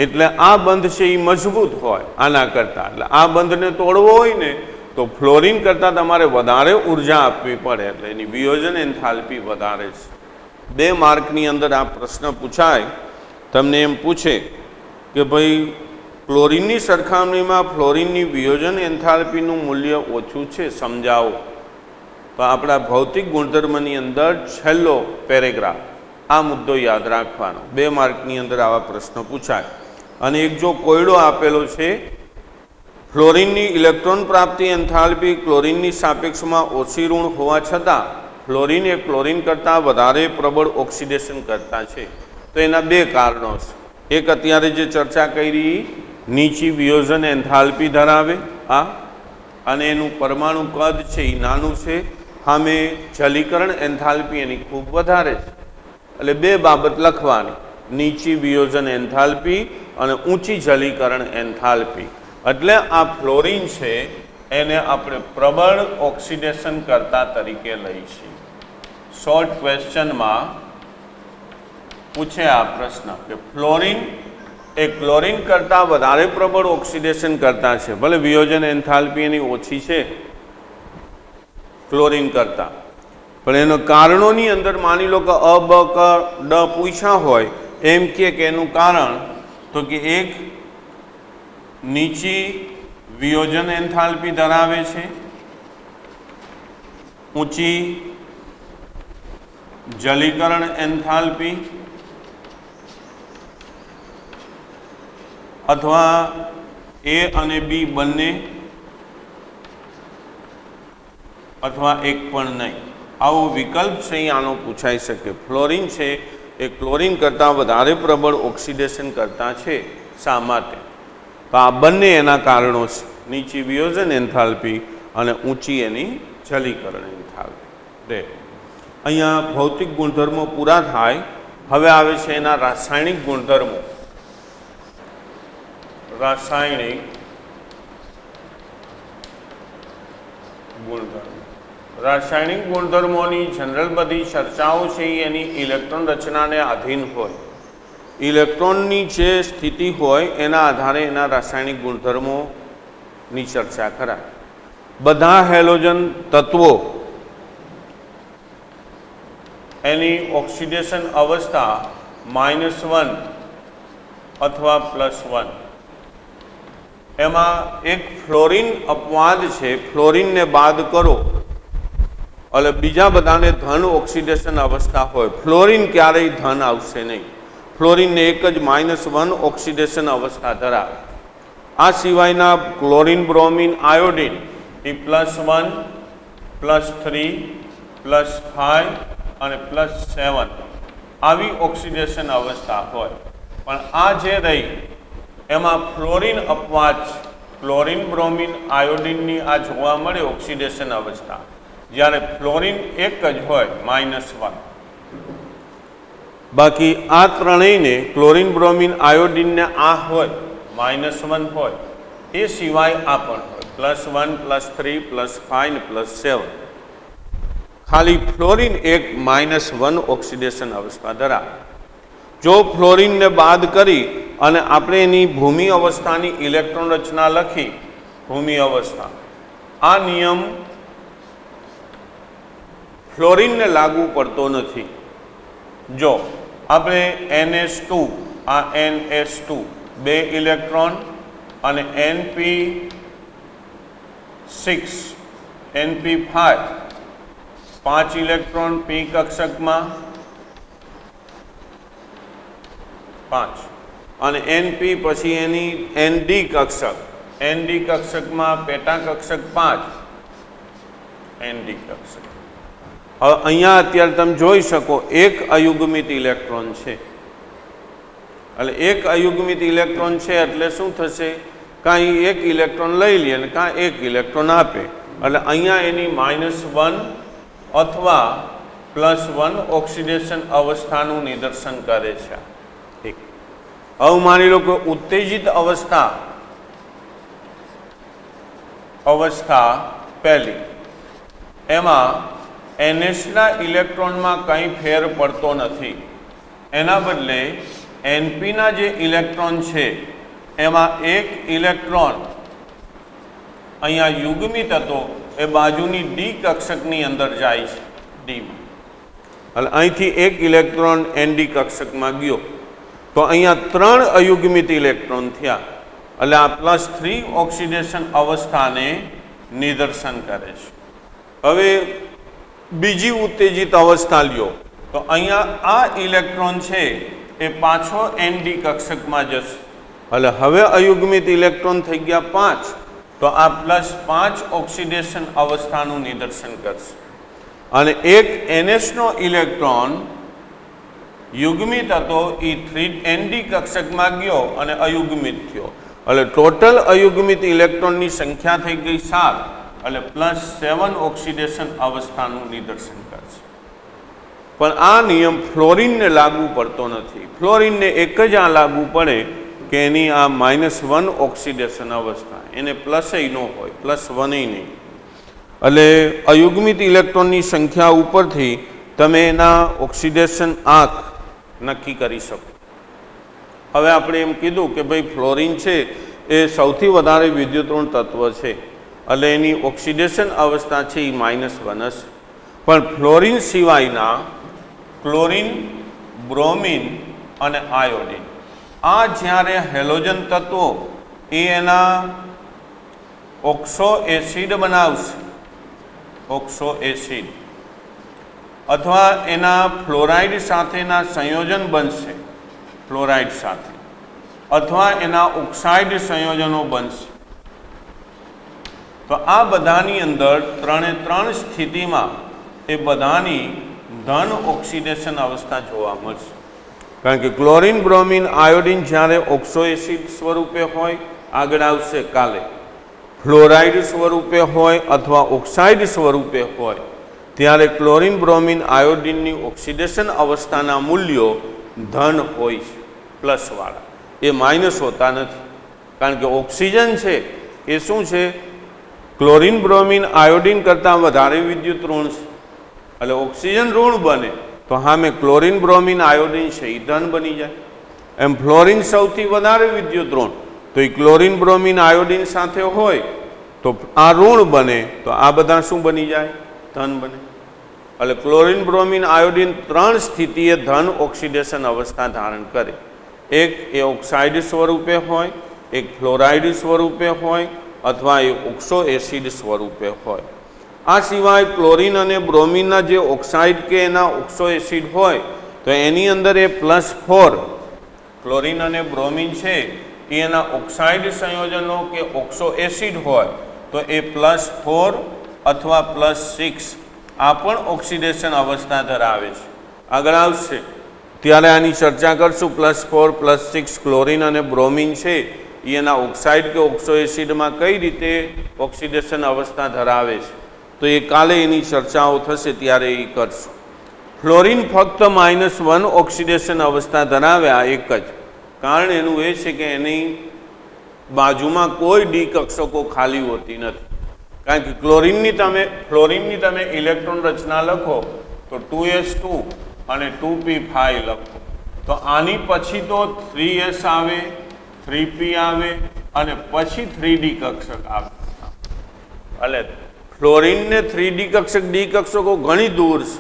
એટલે આ બંધ છે એ મજબૂત હોય આના કરતાં. એટલે આ બંધને તોડવો હોય ને તો ફ્લોરિન કરતાં તમારે વધારે ઉર્જા આપવી પડે, એટલે એની વિયોજન એન્થાલ્પી વધારે છે. 2 માર્કની અંદર આ પ્રશ્ન પૂછાય, તમને એમ પૂછે કે ભાઈ ક્લોરીનની સરખામણીમાં ફ્લોરિનની વિયોજન એન્થાલ્પીનું મૂલ્ય ઓછું છે, સમજાવો. તો આપણા ભૌતિક ગુણધર્મની અંદર છેલ્લો પેરેગ્રાફ આ મુદ્દો યાદ રાખવાનો. 2 માર્કની અંદર આવા પ્રશ્નો પૂછાય. અને એક જો કોયડો આપેલો છે, ફ્લોરિનની ઇલેક્ટ્રોન પ્રાપ્તિ એન્થાલ્પી ક્લોરીનની સાપેક્ષમાં ઓછી ઋણ હોવા છતાં ફ્લોરિન એ ક્લોરીન કરતાં વધારે પ્રબળ ઓક્સિડેશન કરતા છે. તો એના 2 કારણો છે. એક અત્યારે જે ચર્ચા કરી, નીચી વિયોજન એન્થાલ્પી ધરાવે આ, અને એનું પરમાણુ કદ છે એ નાનું છે, સામે જલીકરણ એન્થાલ્પી એની ખૂબ વધારે છે. એટલે 2 બાબત લખવાની, નીચી વિયોજન એન્થાલ્પી અને ઊંચી જલીકરણ એન્થાલ્પી. એટલે આ ફ્લોરિન છે એને આપણે પ્રબળ ઓક્સિડેશન કરતા તરીકે લઈશું. શોર્ટ ક્વેશ્ચનમાં પૂછે આ પ્રશ્ન કે ફ્લોરિન એ ક્લોરીન કરતાં વધારે પ્રબળ ઓક્સિડેશન કરતા છે, ભલે વિયોજન એન્થાલ્પી એની ઓછી છે ક્લોરીન કરતાં, પણ એના કારણોની અંદર માની લો કે અ બ ક ડ પૂછ્યા હોય એમ કે એનું કારણ તો કે એક નીચી વિયોજન એન્થાલ્પી ધરાવે છે, ઊંચી જલીકરણ એન્થાલ્પી, અથવા A અને B બંને, અથવા એક પણ નહીં. આવો વિકલ્પ છે એ આનો પૂછાઈ શકે. ફ્લોરિન છે એ ક્લોરીન કરતાં વધારે પ્રબળ ઓક્સિડેશન કરતા છે, શા માટે? તો આ બંને એના કારણો છે, નીચી વિયોજન એન્થાલ્પી અને ઊંચી એની જલીકરણ એન્થાલ્પી. અહીંયા ભૌતિક ગુણધર્મો પૂરા થાય. હવે આવે છે એના રાસાયણિક ગુણધર્મો. રાસાયણિક ગુણધર્મો, રાસાયણિક ગુણધર્મોની જનરલ બધી ચર્ચાઓ છે એની ઇલેક્ટ્રોન રચનાને આધીન હોય. ઇલેક્ટ્રોનની જે સ્થિતિ હોય એના આધારે એના રાસાયણિક ગુણધર્મોની ચર્ચા કરાય. બધા હેલોજન તત્વો એની ઓક્સિડેશન અવસ્થા -1 અથવા +1. એમાં એક ફ્લોરિન અપવાદ છે, ફ્લોરિનને બાદ કરો એટલે બીજા બધાને ધન ઓક્સિડેશન અવસ્થા હોય. ફ્લોરિન ક્યારેય ધન આવશે નહીં. ફ્લોરિનને એક જ -1 ઓક્સિડેશન અવસ્થા ધરાવે. આ સિવાયના ક્લોરિન, બ્રોમિન, આયોડિન એ +1, +3, +5 અને +7 આવી ઓક્સિડેશન અવસ્થા હોય. પણ આ જે રહી એમાં ફ્લોરિન અપવાદ, ક્લોરિન, બ્રોમિન, આયોડિનની આ જોવા મળે ઓક્સિડેશન અવસ્થા, જ્યારે ફ્લોરિન એક જ હોય -1. બાકી આ ત્રણેયને ક્લોરિન, બ્રોમિન, આયોડિનને આ હોય -1 હોય, એ સિવાય આ પણ હોય +1, +3, +5 ને +7. ખાલી ફ્લોરિન એક -1 ઓક્સિડેશન અવસ્થા ધરાવે. જો ફ્લોરિનને બાદ કરી અને આપણે એની ભૂમિ અવસ્થાની ઇલેક્ટ્રોન રચના લખી, ભૂમિ અવસ્થા, આ નિયમ ફ્લોરિનને લાગુ પડતો નથી. જો આપણે NH2 આ NH2 2 ઇલેક્ટ્રોન અને NP6 NP5 5 ઇલેક્ટ્રોન P કક્ષકમાં 5 અને NP પછી એની ND કક્ષકમાં પેટા કક્ષક 5 ND કક્ષક. હવે અહીંયા અત્યારે તમે જોઈ શકો એક અયુગ્મિત ઇલેક્ટ્રોન છે. એટલે એક અયુગ્મિત ઇલેક્ટ્રોન છે એટલે શું થશે, કાંઈ એક ઇલેક્ટ્રોન લઈ લે અને કાં એક ઇલેક્ટ્રોન આપે. એટલે અહીંયા એની -1 અથવા +1 ઓક્સિડેશન અવસ્થાનું નિદર્શન કરે છે. ઠીક. હવે માની લો કે ઉત્તેજિત અવસ્થા પહેલી, એમાં NHના ઇલેક્ટ્રોનમાં કંઈ ફેર પડતો નથી. એના બદલે NPના જે ઇલેક્ટ્રોન છે એમાં એક ઇલેક્ટ્રોન અહીંયા યુગ્મિત હતો એ બાજુની D કક્ષકની અંદર જાય છે. ડીમાં એટલે અહીંથી એક ઇલેક્ટ્રોન ND કક્ષકમાં ગયો તો અહીંયા 3 અયુગ્મિત ઇલેક્ટ્રોન થયા. એટલે આ +3 ઓક્સિડેશન અવસ્થાને નિદર્શન કરે છે. હવે બીજી ઉત્તેજિત અવસ્થા લ્યો તો અહીંયા આ ઇલેક્ટ્રોન છે એ પાછો ND કક્ષકમાં જશે. એટલે હવે અયુગ્મિત ઇલેક્ટ્રોન થઈ ગયા 5, તો આ +5 ઓક્સિડેશન અવસ્થાનું નિદર્શન કરશે. અને એક NHનો ઇલેક્ટ્રોન યુગ્મિત હતો એ ND કક્ષકમાં ગયો અને અયુગ્મિત થયો. એટલે ટોટલ અયુગ્મિત ઇલેક્ટ્રોનની સંખ્યા થઈ ગઈ 7, એટલે +7 ઓક્સિડેશન અવસ્થાનું નિદર્શન કરશે. પણ આ નિયમ ફ્લોરિનને લાગુ પડતો નથી. ફ્લોરિનને એક જ આ લાગુ પડે કે એની આ -1 ઓક્સિડેશન અવસ્થા, એને પ્લસ ન હોય, +1 નહીં. એટલે અયુગ્મિત ઇલેક્ટ્રોનની સંખ્યા ઉપરથી તમે એના ઓક્સિડેશન આંક નક્કી કરી શકો. હવે આપણે એમ કીધું કે ભાઈ ફ્લોરિન છે એ સૌથી વધારે વિદ્યુતઋણ તત્વ છે, એટલે એની ઓક્સિડેશન અવસ્થા છે એ -1 હશે. પણ ફ્લોરિન સિવાયના ક્લોરિન, બ્રોમિન અને આયોડિન આ જ્યારે હેલોજન તત્વો એ એના ઓક્સો એસિડ બનાવશે, ઓક્સો એસિડ, અથવા એના ફ્લોરાઇડ સાથેના સંયોજન બનશે, ફ્લોરાઇડ સાથે, અથવા એના ઓક્સાઇડ સંયોજનો બનશે. તો આ બધાની અંદર 3 સ્થિતિમાં એ બધાની ધન ઓક્સિડેશન અવસ્થા જોવા મળશે. કારણ કે ક્લોરિન, બ્રોમિન, આયોડિન જ્યારે ઓક્સો એસિડ સ્વરૂપે હોય, આગળ આવશે કાલે, ફ્લોરાઇડ સ્વરૂપે હોય અથવા ઓક્સાઇડ સ્વરૂપે હોય, ત્યારે ક્લોરિન, બ્રોમિન, આયોડિનની ઓક્સિડેશન અવસ્થાના મૂલ્યો ધન હોય છે, પ્લસવાળા. એ માઇનસ હોતા નથી. કારણ કે ઓક્સિજન છે એ શું છે, ક્લોરિન, બ્રોમિન, આયોડિન કરતાં વધારે વિદ્યુત ઋણ છે. એટલે ઓક્સિજન ઋણ બને તો સામે ક્લોરિન, બ્રોમિન, આયોડિન છે એ ધન બની જાય. એમ ફ્લોરિન સૌથી વધારે વિદ્યુત ઋણ, તો એ ક્લોરિન, બ્રોમિન, આયોડિન સાથે હોય તો આ ઋણ બને, તો આ બધા શું બની જાય, ધન બને. એટલે ક્લોરિન, બ્રોમિન, આયોડિન 3 સ્થિતિએ ધન ઓક્સિડેશન અવસ્થા ધારણ કરે. એક એ ઓક્સાઇડ સ્વરૂપે હોય, એક ફ્લોરાઇડ સ્વરૂપે હોય, અથવા એ ઓક્સો એસિડ સ્વરૂપે હોય. આ સિવાય ક્લોરિન અને બ્રોમિનના જે ઓક્સાઇડ કે એના ઓક્સો એસિડ હોય તો એની અંદર એ +4 ક્લોરિન અને બ્રોમિન છે એ એના ઓક્સાઇડ સંયોજનો કે ઓક્સો એસિડ હોય તો એ +4 અથવા +6 આ પણ ઓક્સિડેશન અવસ્થા ધરાવે છે. આગળ આવશે ત્યારે આની ચર્ચા કરશું. +4 +6 ક્લોરિન અને બ્રોમિન છે એ એના ઓક્સાઇડ કે ઓક્સો એસિડમાં કઈ રીતે ઓક્સિડેશન અવસ્થા ધરાવે છે, તો એ કાલે એની ચર્ચાઓ થશે ત્યારે એ કરશું. ફ્લોરિન ફક્ત -1 ઓક્સિડેશન અવસ્થા ધરાવે, આ એક જ કારણ એનું એ છે કે એની બાજુમાં કોઈ ડી કક્ષકો ખાલી હોતી નથી. કારણ કે ફ્લોરિનની તમે ઇલેક્ટ્રોન રચના લખો તો 2s2 અને 2p5 લખો, તો આની પછી તો 3s આવે, 3p આવે અને પછી 3d કક્ષક આવે. એટલે ફ્લોરિન ને 3D કક્ષક ડી કક્ષકો ઘણી દૂર છે,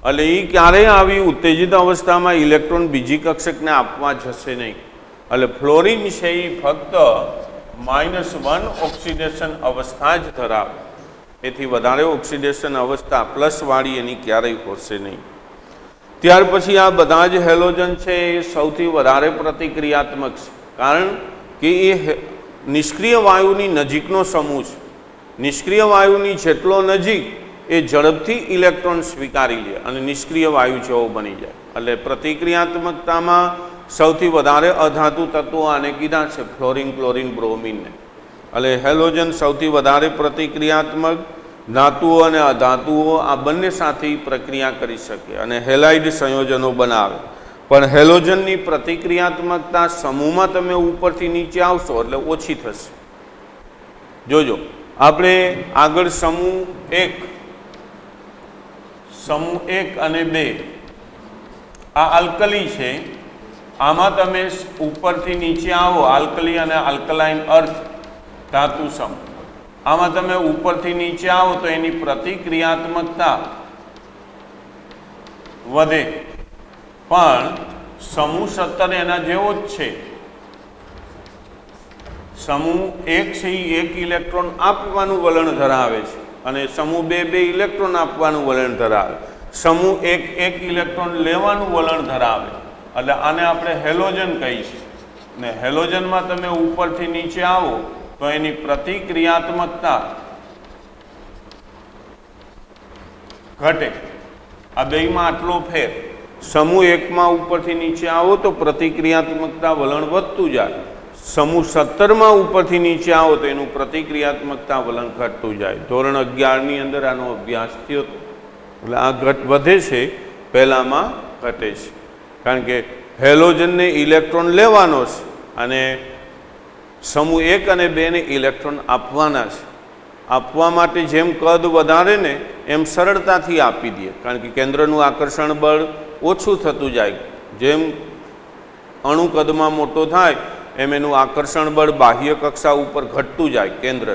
એટલે એ ક્યારેય આવી ઉત્તેજિત અવસ્થામાં ઇલેક્ટ્રોન બીજી કક્ષકને આપવા જશે નહીં. એટલે ફ્લોરિન છે એ ફક્ત -1 ઓક્સિડેશન અવસ્થા જ ધરાવે, એથી વધારે ઓક્સિડેશન અવસ્થા પ્લસવાળી એની ક્યારેય હોશે નહીં. ત્યાર પછી આ બધા જ હેલોજન છે એ સૌથી વધારે પ્રતિક્રિયાત્મક છે, કારણ કે એ નિષ્ક્રિય વાયુની નજીકનો સમૂહ છે. નિષ્ક્રિય વાયુની જેટલો નજીક એ ઝડપથી ઇલેક્ટ્રોન સ્વીકારી લે અને નિષ્ક્રિય વાયુ જેવો બની જાય. એટલે પ્રતિક્રિયાત્મકતામાં સૌથી વધારે અધાતુ તત્વો આને કીધા છે, ફ્લોરિન, ક્લોરિન, બ્રોમિનને. એટલે હેલોજન સૌથી વધારે પ્રતિક્રિયાત્મક, ધાતુઓ અને અધાતુઓ આ બંને સાથે પ્રક્રિયા કરી શકે અને હેલાઇડ સંયોજનો બનાવે. પણ હેલોજનની પ્રતિક્રિયાત્મકતા સમૂહમાં તમે ઉપરથી નીચે આવશો એટલે ઓછી થશે. જોજો, આપણે આગળ સમૂહ 1 અને 2 આ આલ્કલી છે, આમાં તમે ઉપરથી નીચે આવો, આલ્કલી અને આલ્કલાઇન અર્થ ધાતુ સમૂહ, આમાં તમે ઉપરથી નીચે આવો તો એની પ્રતિક્રિયાત્મકતા વધે, પણ સમૂહ 17 એના જેવો જ છે. સમૂહ 1 છે એ 1 ઇલેક્ટ્રોન આપવાનું વલણ ધરાવે છે અને સમૂહ 2 2 ઇલેક્ટ્રોન આપવાનું વલણ ધરાવે. સમૂહ 1 1 ઇલેક્ટ્રોન લેવાનું વલણ ધરાવે. એટલે આને આપણે હેલોજન કહીશું. ને હેલોજનમાં તમે ઉપરથી નીચે આવો તો એની પ્રતિક્રિયાત્મકતા ઘટે. આ બેયમાં આટલો ફેર. સમૂહ 1માં ઉપરથી નીચે આવો તો પ્રતિક્રિયાત્મકતા વલણ વધતું જાય. સમૂહ 17માં ઉપરથી નીચે આવો તો એનું પ્રતિક્રિયાત્મકતા વલણ ઘટતું જાય. ધોરણ 11ની અંદર આનો અભ્યાસ થયો હતો. એટલે આ ઘટ વધે છે, પહેલામાં ઘટે છે, કારણ કે હેલોજનને ઇલેક્ટ્રોન લેવાનો છે અને સમૂહ 1 અને 2 ને ઇલેક્ટ્રોન આપવાના છે. આપવા માટે જેમ કદ વધારે ને એમ સરળતાથી આપી દે, કારણ કે કેન્દ્રનું આકર્ષણ બળ ઓછું થતું જાય. જેમ અણુ કદમાં મોટો થાય એમ એનું આકર્ષણ બળ બાહ્ય કક્ષા ઉપર ઘટતું જાય કેન્દ્ર,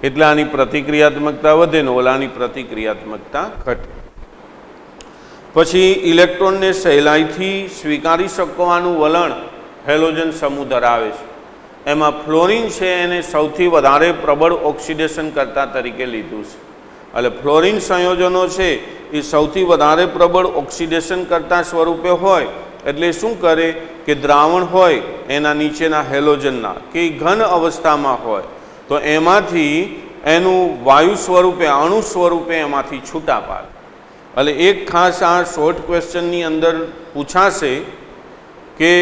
એટલે આની પ્રતિક્રિયાત્મકતા વધે ને ઓલાની પ્રતિક્રિયાત્મકતા ઘટે. પછી ઇલેક્ટ્રોનને સહેલાઈથી સ્વીકારી શકવાનું વલણ હેલોજન સમૂહ ધરાવે છે. એમાં ફ્લોરિન છે એને સૌથી વધારે પ્રબળ ઓક્સિડેશન કરતા તરીકે લીધું છે. એટલે ફ્લોરિન સંયોજનો છે એ સૌથી વધારે પ્રબળ ઓક્સિડેશન કરતા સ્વરૂપે હોય, એટલે શું કરે કે દ્રાવણ હોય એના નીચેના હેલોજનના કે ઘન અવસ્થામાં હોય તો એમાંથી એનું વાયુ સ્વરૂપે, અણુ સ્વરૂપે એમાંથી છૂટા પાડે. એટલે એક ખાસ આ શોર્ટ ક્વેશ્ચનની અંદર પૂછાશે કે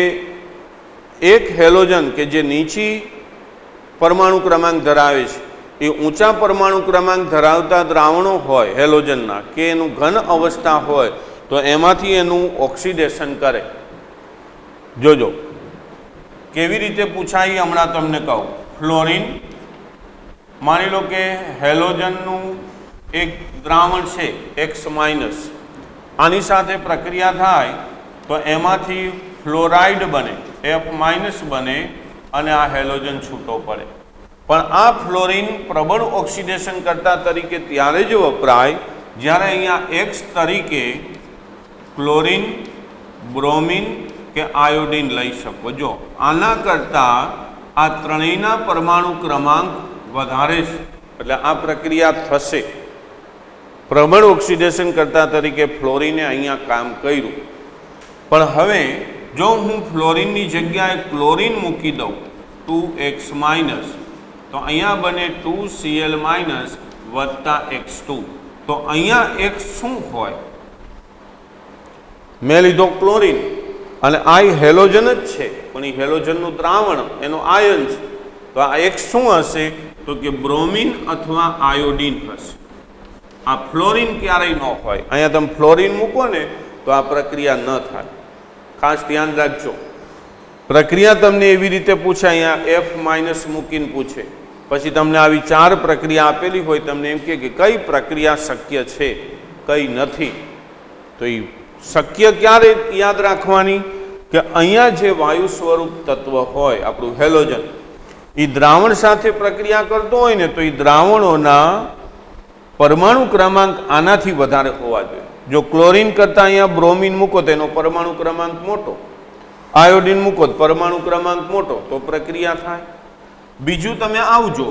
એક હેલોજન કે જે નીચી પરમાણુ ક્રમાંક ધરાવે છે એ ઊંચા પરમાણુ ક્રમાંક ધરાવતા દ્રાવણો હોય હેલોજનના કે એનું ઘન અવસ્થા હોય તો એમાંથી એનું ઓક્સિડેશન કરે. જોજો કેવી રીતે પૂછાય હમણાં તમને કહું. ફ્લોરિન, માની લો કે હેલોજનનું એક દ્રાવણ છે X-, આની સાથે પ્રક્રિયા થાય તો એમાંથી ફ્લોરાઇડ બને, F- બને અને આ હેલોજન છૂટો પડે. પણ આ ફ્લોરિન પ્રબળ ઓક્સિડેશન કરતા તરીકે ત્યારે જ વપરાય જ્યારે અહીંયા X તરીકે ક્લોરિન, બ્રોમિન કે આયોડિન લઈ શકો. જો આના કરતાં આ ત્રણેયના પરમાણુ ક્રમાંક વધારે છે એટલે આ પ્રક્રિયા થશે. પ્રબળ ઓક્સિડેશન કરતા તરીકે ફ્લોરિને અહીંયા કામ કર્યું. પણ હવે જો હું ફ્લોરિનની જગ્યાએ ક્લોરિન મૂકી દઉં 2X- તો અહીંયા બને 2Cl- વત્તા X2. તો અહીંયા X શું હોય? મેં લીધો ક્લોરિન અને આ હેલોજન જ છે, પણ એ હેલોજનનું દ્રાવણ એનો આયન છે. તો આ X શું હશે? તો કે બ્રોમિન અથવા આયોડિન હશે. આ ફ્લોરિન ક્યારેય ન હોય. અહીંયા તમે ફ્લોરિન મૂકો ને તો આ પ્રક્રિયા ન થાય. ખાસ ધ્યાન રાખજો. પ્રક્રિયા તમને એવી રીતે પૂછે, અહીંયા F- મૂકીને પૂછે, પછી તમને આવી 4 પ્રક્રિયા આપેલી હોય, તમને એમ કે કઈ પ્રક્રિયા શક્ય છે કઈ નથી. તો એ શક્ય ક્યારે યાદ રાખવાની કે અહીંયા જે વાયુ સ્વરૂપ તત્વ હોય આપણું હેલોજન, એ દ્રાવણ સાથે પ્રક્રિયા કરતો હોય ને તો એ દ્રાવણોના પરમાણુ ક્રમાંક આનાથી વધારે હોવા જોઈએ. જો ક્લોરીન કરતાં અહીંયા બ્રોમિન મૂકો તેનો પરમાણુ ક્રમાંક મોટો, આયોડિન મૂકો તો પરમાણુ ક્રમાંક મોટો, તો પ્રક્રિયા થાય. બીજું તમે આવજો,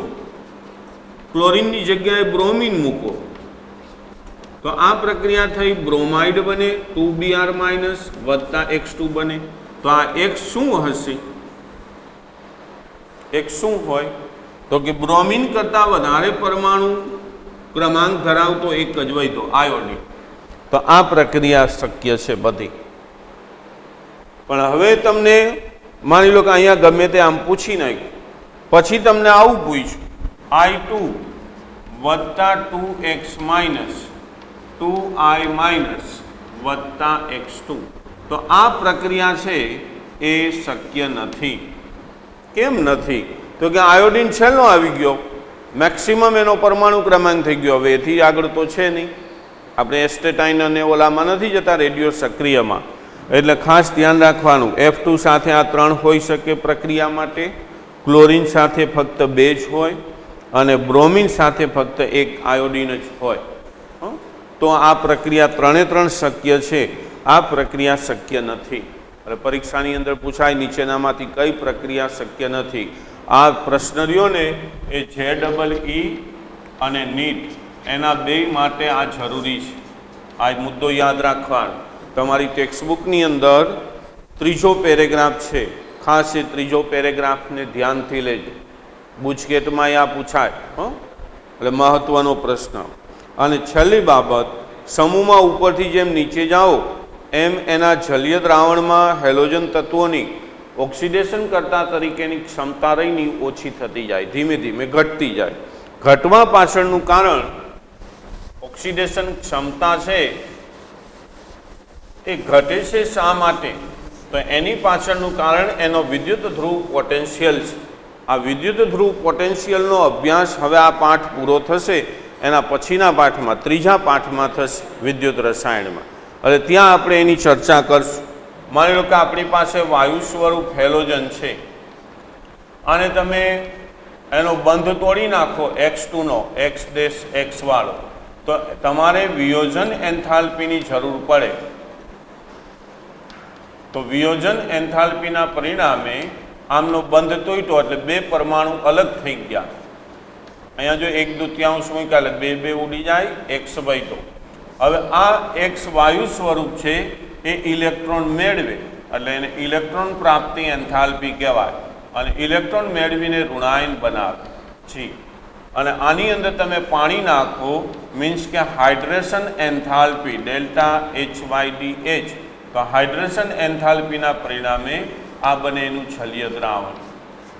ક્લોરીનની જગ્યાએ બ્રોમિન મૂકો તો આ પ્રક્રિયા થઈ, બ્રોમાઇડ બને 2Br- વત્તા X2 બને. તો આ X શું હશે? X શું હોય? તો કે બ્રોમિન કરતાં વધારે પરમાણુ ક્રમાંક ધરાવતો એક જ વધ્યો આયોડિન. તો આ પ્રક્રિયા શક્ય છે બધી. પણ હવે તમને માની લો કે અહીંયા ગમે તે આમ પૂછી નાખ્યું, પછી તમને આવું પૂછ્યું I2 વત્તા 2X માઇનસ 2I વત્તા X2, તો આ પ્રક્રિયા છે એ શક્ય નથી. કેમ નથી? તો કે આયોડિન છેલ્લો આવી ગયો, મેક્સિમમ એનો પરમાણુ ક્રમાંક થઈ ગયો, હવે એથી આગળ તો છે નહીં. આપણે એસ્ટેટાઇન અને ઓલામાં નથી જતા, રેડિયો સક્રિયમાં. એટલે ખાસ ધ્યાન રાખવાનું, F2 સાથે આ 3 હોઈ શકે પ્રક્રિયા માટે, ક્લોરીન સાથે ફક્ત 2 જ હોય અને બ્રોમિન સાથે ફક્ત 1 આયોડિન જ હોય. તો આ પ્રક્રિયા 3 શક્ય છે, આ પ્રક્રિયા શક્ય નથી. એટલે પરીક્ષાની અંદર પૂછાય નીચેનામાંથી કઈ પ્રક્રિયા શક્ય નથી. આ પ્રશ્ન રહ્યો ને એ JEE અને નીટ એના બે માટે આ જરૂરી છે. આ મુદ્દો યાદ રાખવાનો. તમારી ટેક્સ્ટબુકની અંદર 3જો પેરેગ્રાફ છે, ખાસ એ 3જો પેરેગ્રાફને ધ્યાનથી લેજો. બુચકેટમાં આ પૂછાય, એટલે મહત્વનો પ્રશ્ન. અને છેલ્લી બાબત, સમૂહમાં ઉપરથી જેમ નીચે જાઓ એમ એના જલીય દ્રાવણમાં હેલોજન તત્વોની ઓક્સિડેશન કરતા તરીકેની ક્ષમતા રહીની ઓછી થતી જાય, ધીમે ધીમે ઘટતી જાય. ઘટવા પાછળનું કારણ ઓક્સિડેશન ક્ષમતા છે એ ઘટે છે. શા માટે? તો એની પાછળનું કારણ એનો વિદ્યુત ધ્રુવ પોટેન્શિયલ છે. આ વિદ્યુત ધ્રુવ પોટેન્શિયલનો અભ્યાસ હવે આ પાઠ પૂરો થશે એના પછીના પાઠમાં, 3જા પાઠમાં થશે વિદ્યુત રસાયણમાં. એટલે ત્યાં આપણે એની ચર્ચા કરશું. માની લો કે આપણી પાસે વાયુ સ્વરૂપ હેલોજન છે અને તમે એનો બંધ તોડી નાખો X2નો, X' વાળો, તો તમારે વિયોજન એન્થાલ્પીની જરૂર પડે. તો વિયોજન એન્થાલ્પીના પરિણામે આમનો બંધ તોડ્યો એટલે 2 પરમાણુ અલગ થઈ ગયા. અહીંયા જો 1/2 મૂક્યા એટલે 2 ઉડી જાય, X વધ્યો. હવે આ X વાયુ સ્વરૂપ છે એ ઇલેક્ટ્રોન મેળવે એટલે એને ઇલેક્ટ્રોન પ્રાપ્તિ એન્થાલ્પી કહેવાય. અને ઇલેક્ટ્રોન મેળવીને ઋણાયન બનાવે છે. અને આની અંદર તમે પાણી નાખો, મીન્સ કે હાઇડ્રેશન એન્થાલ્પી ΔHYDH. તો હાઇડ્રેશન એન્થાલ્પીના પરિણામે આ બને એનું જલીય દ્રાવણ.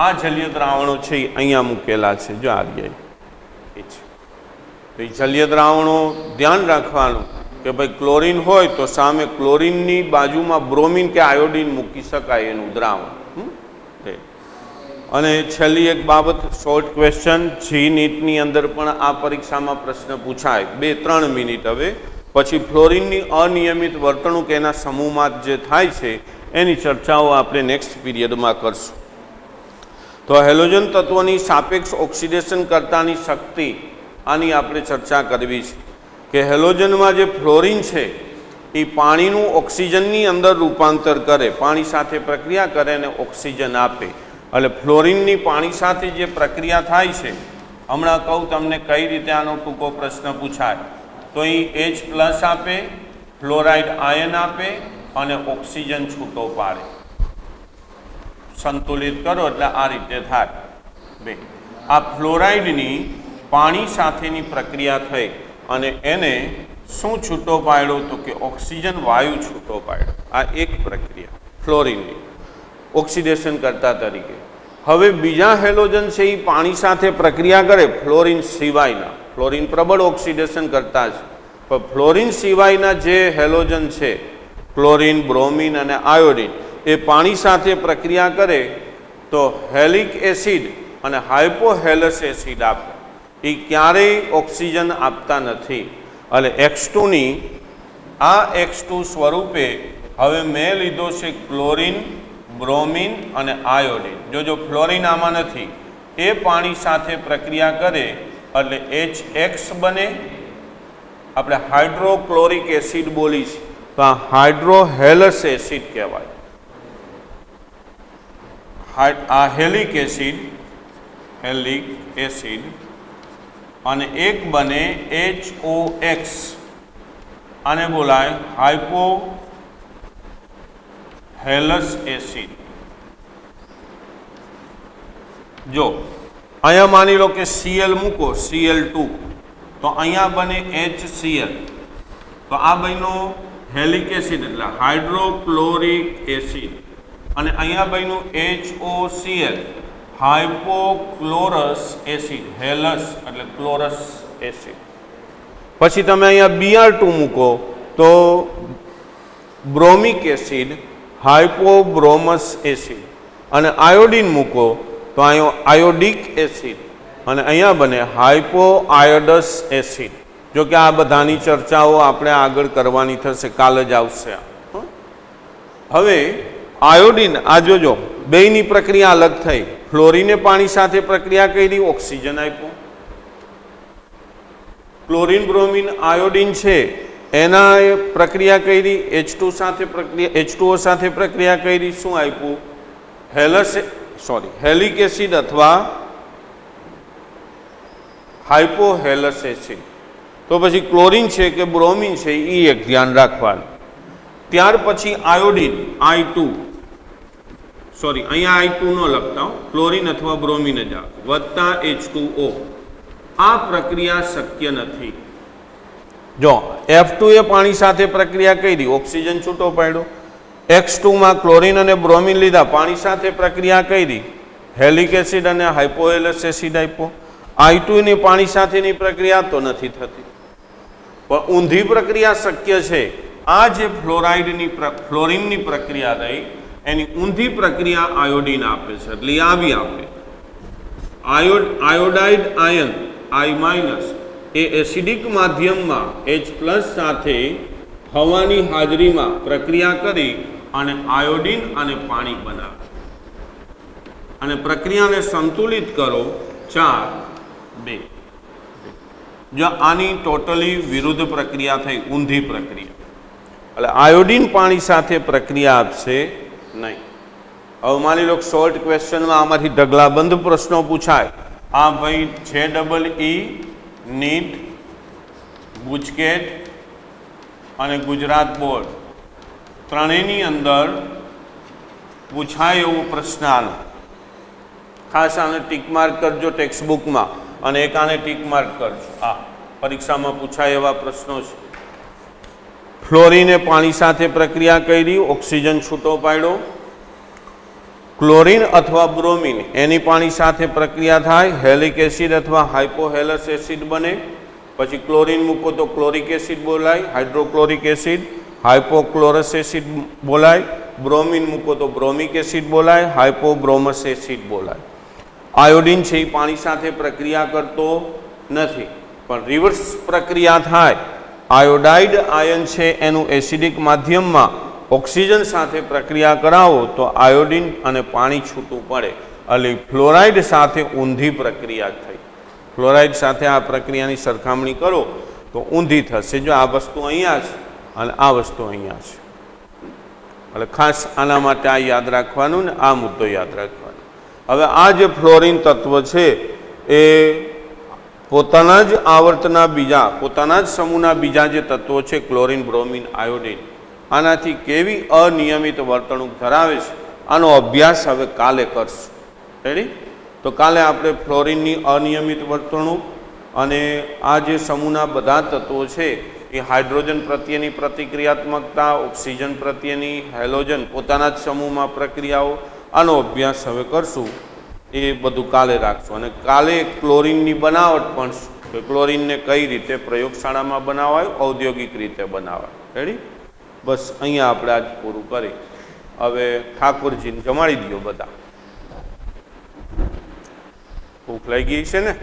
આ જલીય દ્રાવણો છે એ અહીંયા મૂકેલા છે, જો આ રહ્યા એ છે. તો એ જલીય દ્રાવણો ધ્યાન રાખવાનું કે ભાઈ ક્લોરીન હોય તો સામે ક્લોરીનની બાજુમાં બ્રોમિન કે આયોડિન મૂકી શકાય એનું દ્રાવણ. અને છેલ્લી એક બાબત, શોર્ટ ક્વેશ્ચન જી નીટની અંદર પણ આ પરીક્ષામાં પ્રશ્ન પૂછાય 2-3 મિનિટ. હવે પછી ફ્લોરિનની અનિયમિત વર્તણૂક એના સમૂહમાં જે થાય છે એની ચર્ચાઓ આપણે નેક્સ્ટ પીરિયડમાં કરશું. તો હેલોજન તત્વોની સાપેક્ષ ઓક્સિડેશન કરતાની શક્તિ, આની આપણે ચર્ચા કરવી છે કે હેલોજનમાં જે ફ્લોરિન છે એ પાણીનું ઓક્સિજનની અંદર રૂપાંતર કરે, પાણી સાથે પ્રક્રિયા કરે અને ઓક્સિજન આપે. એટલે ફ્લોરિનની પાણી સાથે જે પ્રક્રિયા થાય છે, હમણાં કહું તમને કઈ રીતે આનો ટૂંકો પ્રશ્ન પૂછાય. તો એ H+ આપે, ફ્લોરાઇડ આયન આપે અને ઓક્સિજન છૂટો પાડે. સંતુલિત કરો એટલે આ રીતે થાય. આ ફ્લોરાઇડની પાણી સાથેની પ્રક્રિયા થઈ અને એને શું છૂટો પાડ્યો? તો કે ઓક્સિજન વાયુ છૂટો પાડ્યો. આ એક પ્રક્રિયા ફ્લોરિનની ઓક્સિડેશન કરતા તરીકે. હવે બીજા હેલોજન છે એ પાણી સાથે પ્રક્રિયા કરે ફ્લોરિન સિવાયના. ફ્લોરિન પ્રબળ ઓક્સિડેશન કરતા છે, પણ ફ્લોરિન સિવાયના જે હેલોજન છે, ક્લોરીન, બ્રોમિન અને આયોડિન, એ પાણી સાથે પ્રક્રિયા કરે તો હેલિક એસિડ અને હાઇપોહેલસ એસિડ આપે. એ ક્યારેય ઓક્સિજન આપતા નથી. એટલે X2ની આ X2 સ્વરૂપે હવે મેં લીધો છે ક્લોરીન, બ્રોમિન અને આયોડિન. જો ફ્લોરિન આમાં નથી, એ પાણી સાથે પ્રક્રિયા કરે એટલે HX બને. આપણે હાઇડ્રોક્લોરિક એસિડ બોલી છે તો આ હાઇડ્રોહેલસ એસિડ કહેવાય. આ હેલિક એસિડ અને એક બને HOX, આને બોલાય હાઇપોહેલસ એસિડ. જો અહીંયા માની લો કે Cl મૂકો, Cl2, તો અહીંયા બને HCl. તો આ બન્યો હેલિક એસિડ એટલે હાઇડ્રોક્લોરિક એસિડ, અને અહીંયા બન્યું HOCl હાઇપોક્લોરસ એસિડ. હેલસ એટલે ક્લોરસ એસિડ. પછી તમે અહીંયા Br2 મૂકો તો બ્રોમિક એસિડ હાઇપોબ્રોમસ એસિડ, અને આયોડિન મૂકો તો આયોડિક એસિડ, અને અહીંયા બને હાઇપોઆયોડસ એસિડ. જો કે આ બધાની ચર્ચાઓ આપણે આગળ કરવાની થશે, કાલ જ આવશે. હવે આયોડિન, આ જોજો બેયની પ્રક્રિયા અલગ થઈ. ફ્લોરિને પાણી સાથે પ્રક્રિયા કરી, ઓક્સિજન આપ્યો. ક્લોરિન, બ્રોમિન, આયોડિન છે એના પ્રક્રિયા કરી, H2O સાથે પ્રક્રિયા કરી, શું આપ્યું? હેલિક એસિડ અથવા હાઇપોહેલસ એસિડ. તો પછી ક્લોરિન છે કે બ્રોમિન છે એ એક ધ્યાન રાખવાનું. ત્યાર પછી આયોડિન I2, અહીંયા I2 નો લખતા હો, ક્લોરિન અથવા બ્રોમિન જ આવે, વત્તા H2O. આ પ્રક્રિયા શક્ય નથી. જો F2 એ પાણી સાથે પ્રક્રિયા કરી, ઓક્સિજન છૂટો પાડ્યો. X2 માં ક્લોરિન અને બ્રોમિન લીધા, પાણી સાથે પ્રક્રિયા કરી, હેલિક એસિડ અને હાઇપોહેલસ એસિડ આપ્યો. I2 ની પાણી સાથેની પ્રક્રિયા તો નથી થતી, પણ ઊંધી પ્રક્રિયા શક્ય છે. આ જે ફ્લોરિનની પ્રક્રિયા રહી એની ઊંધી પ્રક્રિયા આયોડિન આપે છે, એટલે આવી આપે. આયોડાઇડ આયન I- એ એસિડિક માધ્યમમાં H+ સાથે હવાની હાજરીમાં પ્રક્રિયા કરી અને આયોડિન અને પાણી બનાવે, અને પ્રક્રિયાને સંતુલિત કરો 4:2. જો આની ટોટલી વિરુદ્ધ પ્રક્રિયા થઈ, ઊંધી પ્રક્રિયા, એટલે આયોડિન પાણી સાથે પ્રક્રિયા આપશે નહીં. હવે માની લો શોર્ટ ક્વેશ્ચનમાં આમાંથી ઢગલાબંધ પ્રશ્નો પૂછાય. આ ભાઈ JEE, નીટ, ગુજકેટ અને ગુજરાત બોર્ડ ત્રણેયની અંદર પૂછાય એવો પ્રશ્ન આનો. ખાસ આને ટીક માર્ક કરજો ટેક્સ્ટ બુકમાં, અને એક આને ટીક માર્ક કરજો. આ પરીક્ષામાં પૂછાય એવા પ્રશ્નો છે. ફ્લોરિને પાણી સાથે પ્રક્રિયા કરી, ઓક્સિજન છૂટો પાડ્યો. ક્લોરિન અથવા બ્રોમિન એની પાણી સાથે પ્રક્રિયા થાય, હેલિક એસિડ અથવા હાઇપોહેલસ એસિડ બને. પછી ક્લોરિન મૂકો તો ક્લોરિક એસિડ બોલાય, હાઇડ્રોક્લોરિક એસિડ, હાઇપોક્લોરસ એસિડ બોલાય. બ્રોમિન મૂકો તો બ્રોમિક એસિડ બોલાય, હાઇપોબ્રોમસ એસિડ બોલાય. આયોડિન છે એ પાણી સાથે પ્રક્રિયા કરતો નથી, પણ રિવર્સ પ્રક્રિયા થાય. આયોડાઇડ આયન છે એનું એસિડિક માધ્યમમાં ઓક્સિજન સાથે પ્રક્રિયા કરાવો તો આયોડિન અને પાણી છૂટું પડે, એટલે ફ્લોરાઇડ સાથે ઊંધી પ્રક્રિયા થઈ. ફ્લોરાઇડ સાથે આ પ્રક્રિયાની સરખામણી કરો તો ઊંધી થશે. જો આ વસ્તુ અહીંયા છે અને આ વસ્તુ અહીંયા છે, એટલે ખાસ આના માટે આ યાદ રાખવાનું ને આ મુદ્દો યાદ રાખવાનો. હવે આ જે ફ્લોરિન તત્વ છે એ પોતાના જ આવર્તના બીજા, પોતાના જ સમૂહના બીજા જે તત્વો છે ક્લોરિન, બ્રોમિન, આયોડિન, આનાથી કેવી અનિયમિત વર્તણૂક ધરાવે છે આનો અભ્યાસ હવે કાલે કરશું. રેડી? તો કાલે આપણે ફ્લોરિનની અનિયમિત વર્તણૂક અને આ જે સમૂહના બધા તત્વો છે એ હાઇડ્રોજન પ્રત્યેની પ્રતિક્રિયાત્મકતા, ઓક્સિજન પ્રત્યેની, હેલોજન પોતાના જ સમૂહમાં પ્રક્રિયાઓ, આનો અભ્યાસ હવે કરશું. એ બધું કાલે રાખશું. અને કાલે ક્લોરિનની બનાવટ પણ, કે ક્લોરિનને કઈ રીતે પ્રયોગશાળામાં બનાવાય, ઔદ્યોગિક રીતે બનાવાય. રેડી? બસ અહીંયા આપણે આજ પૂરું કરી. હવે ઠાકોરજીને જમાડી દો બધા. ભૂખ લાગી છે ને?